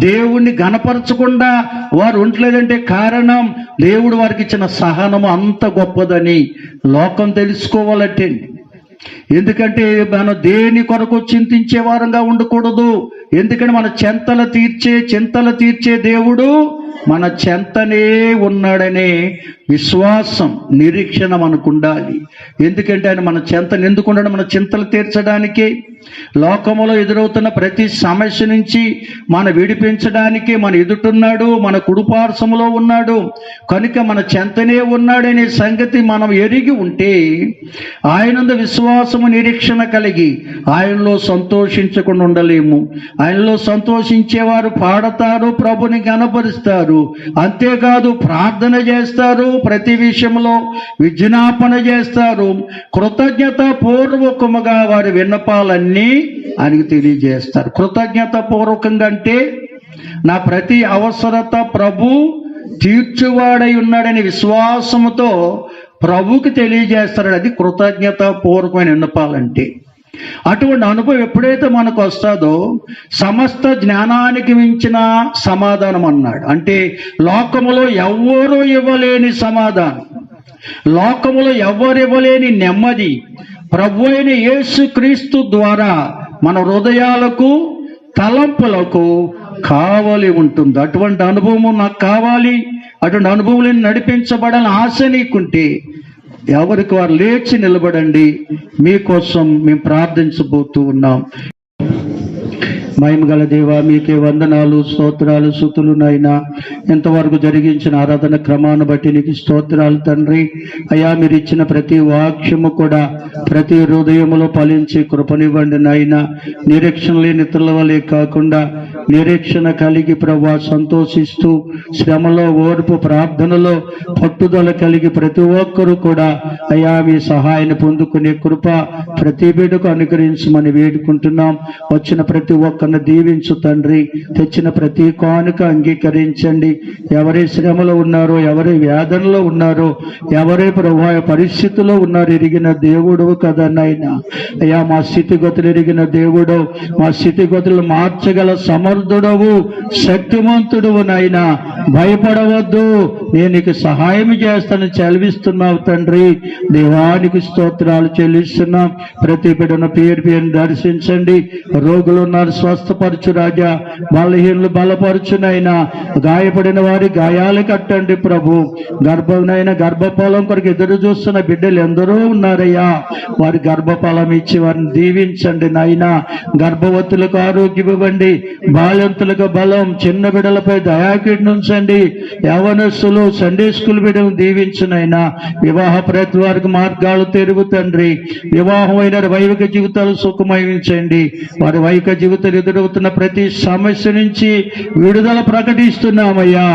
దేవుణ్ణి గణపరచకుండా వారు ఉండలేదంటే కారణం దేవుడు వారికి ఇచ్చిన సహనము అంత గొప్పదని లోకం తెలుసుకోవాలంటే. ఎందుకంటే మనం దేని కొరకు చింతించే వారంగా ఉండకూడదు. ఎందుకంటే మన చింతలు తీర్చే దేవుడు మన చెంతనే ఉన్నాడనే విశ్వాసం, నిరీక్షణ మనకు ఉండాలి. ఎందుకంటే ఆయన మన చెంతను ఎందుకు ఉన్నాడు? మన చింతలు తీర్చడానికి, లోకములో ఎదురవుతున్న ప్రతి సమస్య నుంచి మన విడిపించడానికి మన ఎదుటున్నాడు, మన కుడిపార్శ్వములో ఉన్నాడు. కనుక మన చెంతనే ఉన్నాడనే సంగతి మనం ఎరిగి ఉంటే, ఆయనందు విశ్వాసము, నిరీక్షణ కలిగి ఆయనలో సంతోషించకుండా ఉండలేము. ఆయనలో సంతోషించేవారు పాడతారు, ప్రభుని గణపరుస్తారు. అంతేకాదు ప్రార్థన చేస్తారు, ప్రతి విషయంలో విజ్ఞాపన చేస్తారు. కృతజ్ఞత పూర్వకముగా వారి విన్నపాలన్నీ ఆయనకు తెలియజేస్తారు. కృతజ్ఞత పూర్వకంగా అంటే నా ప్రతి అవసరత ప్రభు తీర్చువాడై ఉన్నాడని విశ్వాసముతో ప్రభుకి తెలియజేస్తాడు. అది కృతజ్ఞత పూర్వకమైన విన్నపాలంటే. అటువంటి అనుభవం ఎప్పుడైతే మనకు వస్తుందో సమస్త జ్ఞానానికి మించిన సమాధానం అన్నాడు. అంటే లోకములో ఎవ్వరూ ఇవ్వలేని సమాధానం, లోకములో ఎవ్వరు ఇవ్వలేని నెమ్మది ప్రభు అయిన యేసుక్రీస్తు ద్వారా మన హృదయాలకు, తలంపులకు కావాలి ఉంటుంది. అటువంటి అనుభవం నాకు కావాలి. అటువంటి అనుభవం నడిపించబడాలని ఆశ నీకుంటే ఎవరికి వారు లేచి నిలబడండి. మీకోసం మేము ప్రార్థించబోతూ ఉన్నాం. మహిమగల దేవా, మీకే వందనాలు, స్తోత్రాలు, స్తుతులు నాయనా. ఎంతవరకు జరిగించిన ఆరాధన క్రమాన్ని బట్టి నీకు స్తోత్రాలు తండ్రి. అయ్యా, మీరు ఇచ్చిన ప్రతి వాక్యము కూడా ప్రతి హృదయములో ఫలించి కృపనివ్వండి నాయన. నిరీక్షణ లేని ఇతరుల వలె కాకుండా నిరీక్షణ కలిగి ప్రభువా సంతోషిస్తూ, శ్రమలో, ఓర్పు, ప్రార్థనలో పట్టుదల కలిగి ప్రతి ఒక్కరూ కూడా అయ్యా మీ సహాయాన్ని పొందుకునే కృప ప్రతి బిడ్డకు అనుగ్రహించమని వేడుకుంటున్నాం. వచ్చిన ప్రతి ఒక్కరిని దీవించు తండ్రి. తెచ్చిన ప్రతి కానుక అంగీకరించండి. ఎవరి శ్రమలో ఉన్నారో, ఎవరి వేదనలో ఉన్నారో, ఎవరి ప్రభావ పరిస్థితుల్లో ఉన్నారో ఎరిగిన దేవుడు కదా నాయనా. అయ్యా, మా స్థితిగతులు ఎరిగిన దేవుడు, మా స్థితిగతులు మార్చగల సమర్థుడవు, శక్తిమంతుడువు నాయనా. భయపడవద్దు, నేను నీకు సహాయం చేస్తానని చదివిస్తున్నావు తండ్రి. దేవానికి స్తోత్రాలు చెల్లిస్తున్నాం. ప్రతి బిడ్డను పేరు పేరును దర్శించండి. రోగులు ఉన్నారు, స్వస్థపరచు రాజా. బలహీనులు బలపరచునైనా, గాయపడిన వారి గాయాలు కట్టండి ప్రభు. గర్భఫలం కొరకు ఎదురు చూస్తున్న బిడ్డలు ఎందరో ఉన్నారయ్యా. వారి గర్భఫలం ఇచ్చి వారిని దీవించండి నాయనా. గర్భవతులకు ఆరోగ్యం ఇవ్వండి, బాలింతులకు బలం, చిన్న బిడ్డలపై దయాకిడిని ఉంచండి. యవనస్తులు, సండే స్కూల్ బిడ్డలను దీవించునైనా. వివాహ ప్రతి వారికి మార్గాలు తెరువు తండ్రి. వివాహమైన వైవిక జీవితాలు సుఖమయించండి. వారి వైక జీవితాలు ఎదురవుతున్న ప్రతి సమస్య నుంచి విడుదల ప్రకటిస్తున్నామయ్యా.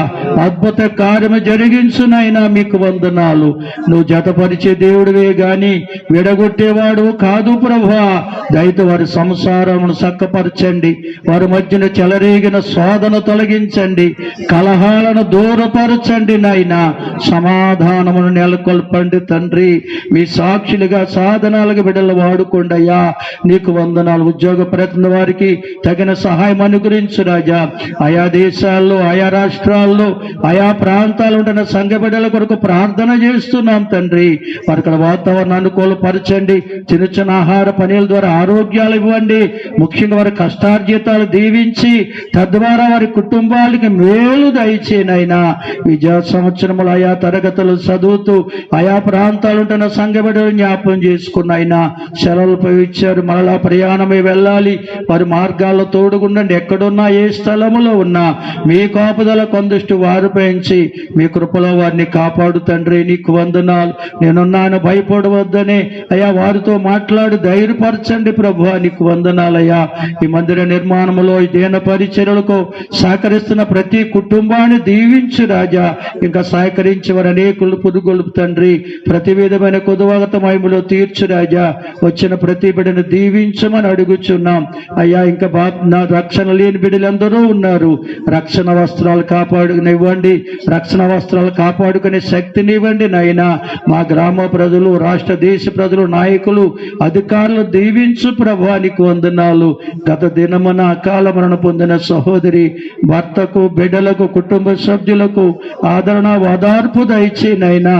అద్భుత కార్యము జరిగించునైనా మీకు వందనాలు. నువ్వు జతపరిచే దేవుడివే గాని విడగొట్టేవాడు కాదు ప్రభువా. దయతో వారి సంసారమును చక్కపరచండి. వారి మధ్యన చెలరేగిన శోధన తొలగించండి. కలహాలను దూరపరచండి నాయనా. సమాధానమును నెలకొల్పండి తండ్రి. మీ సాక్షులుగా, సాధనాలుగా బిడ్డలు వాడుకోండి అయ్యా. నీకు వందనాలు. ఉద్యోగ ప్రయత్న వారికి తగిన సహాయం అనుగ్రహించు రాజా. ఆయా దేశాల్లో, ఆయా రాష్ట్రాల్లో, ఆయా ప్రాంతాలు ఉంటున్న సంఘ బిడ్డల కొరకు ప్రార్థన చేస్తున్నాం తండ్రి. వారి అక్కడ వాతావరణం అనుకూలపరచండి. చిన్న చిన్న ఆహార పనుల ద్వారా ఆరోగ్యాలు ఇవ్వండి. ముఖ్యంగా వారి కష్టార్జితాలు దీవించి తద్వారా వారి కుటుంబాలకి మేలు దయచేనైనా. విద్యా సంవత్సరములు ఆయా తరగతులు చదువుతూ ఆయా ప్రాంతాలు ఉంటున్న సంఘ బిడ్డలు జ్ఞాపం చేసుకున్నాయినా. సెలవులపై ఇచ్చారు, మరలా ప్రయాణమై వెళ్ళాలి. వారి మార్గాల్లో తోడుగుండండి. ఎక్కడున్నా, ఏ స్థలములో ఉన్నా మీ కాపుదల కొందృష్టి వారు పెంచి మీ కృపలో వారిని కాపాడు తండ్రి. నీకు వందనాలు. నేనున్నాను, భయపడవద్దనే అయ్యా వారితో మాట్లాడి ధైర్యపరచండి ప్రభువా. నీకు వందనాలయ్యా. ఈ మందిర నిర్మాణంలో, ఈ దేన పరిచర్యలకు సహకరిస్తున్న ప్రతి కుటుంబాన్ని దీవించు రాజా. ఇంకా సహకరించి వారు అనేకులు పురుగొలుపు తండ్రి. ప్రతి విధమైన కొదువగత మహిమలో తీర్చు రాజా. వచ్చిన ప్రతి బిడ్డను దీవించమని అడుగుచున్నాం అయ్యా. ఇంకా నా రక్షణ లేని బిడ్డలందరూ ఉన్నారు. రక్షణ వస్త్రాలు కాపాడుకునివ్వండి. రక్షణ వస్త్రాలు కాపాడుకునే శక్తినివ్వండి నాయనా. మా గ్రామ ప్రజలు, రాష్ట్ర దేశ ప్రజలు, నాయకులు, అధికారులు దీవించు ప్రభువానికి వందనాలు. గత దినమున అకాల మరణ పొందిన సహోదరి భర్తకు, బిడ్డలకు, కుటుంబ సభ్యులకు ఆదరణ, ఓదార్పు దయచేనైనా.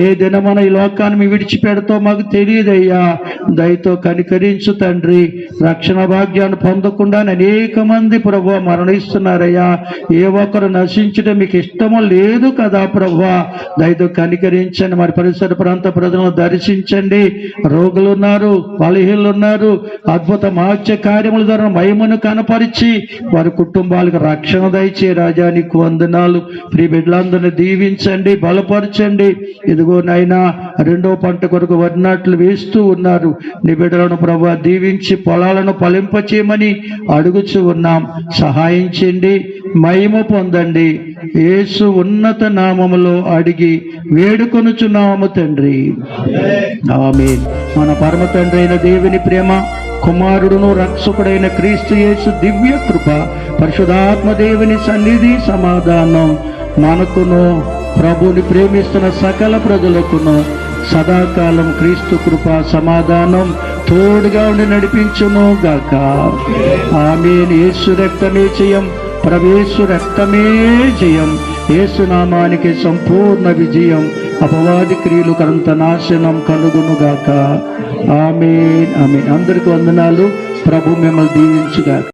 ఏ దినమున ఈ లోకాన్ని విడిచిపెడతో మాకు తెలియదయ్యా. దయతో కనికరించు తండ్రి. రక్షణ భాగ్యాన్ని పొందకుండా అనేక మంది ప్రభువా మరణిస్తున్నారయ్యా. ఏ ఒక్కరు నశించడం మీకు ఇష్టము లేదు కదా ప్రభువా. దయతో కనికరించండి. మరి పరిసర ప్రాంత ప్రజలను దర్శించండి. రోగులు ఉన్నారు, బలహీనులు ఉన్నారు. అద్భుత మహత్య కార్యముల ద్వారా మహిమను కనపరిచి వారి కుటుంబాలకు రక్షణ దయచే రాజా. నీకు వందనాలు. ప్రియ బిడ్డలందరినీ దీవించండి, బలపరచండి. ఇదిగో నాయనా, రెండో పంట కొరకు వడ్నాట్లు వేస్తూ ఉన్నారు. నీ బిడ్డలను ప్రభువా దీవించి పొలాలను ఫలింపచేయమని అడుగుచూ ఉన్నాం. సహాయం చేయండి, మహిమ పొందండి. యేసు ఉన్నత నామములో అడిగి వేడుకొనుచున్నాము తండ్రి, ఆమేన్. మన పరమ తండ్రి అయిన దేవుని ప్రేమ, కుమారుడును రక్షకుడైన క్రీస్తు యేసు దివ్య కృప, పరిశుద్ధాత్మ దేవుని సన్నిధి, సమాధానం మనకును ప్రభుని ప్రేమిస్తున్న సకల ప్రజలకును సదాకాలం క్రీస్తు కృప, సమాధానం తోడుగా ఉండి నడిపించును గాక. ఆమేన్. యేసు రక్తమే జయం, ప్రవేశు రక్తమే జయం. యేసు నామానికి సంపూర్ణ విజయం. అపవాది క్రియలు కరంత నాశనం కలుగును గాక. ఆమేన్, ఆమేన్. అందరికీ వందనాలు. ప్రభు మిమ్మల్ని దీవించుగాక.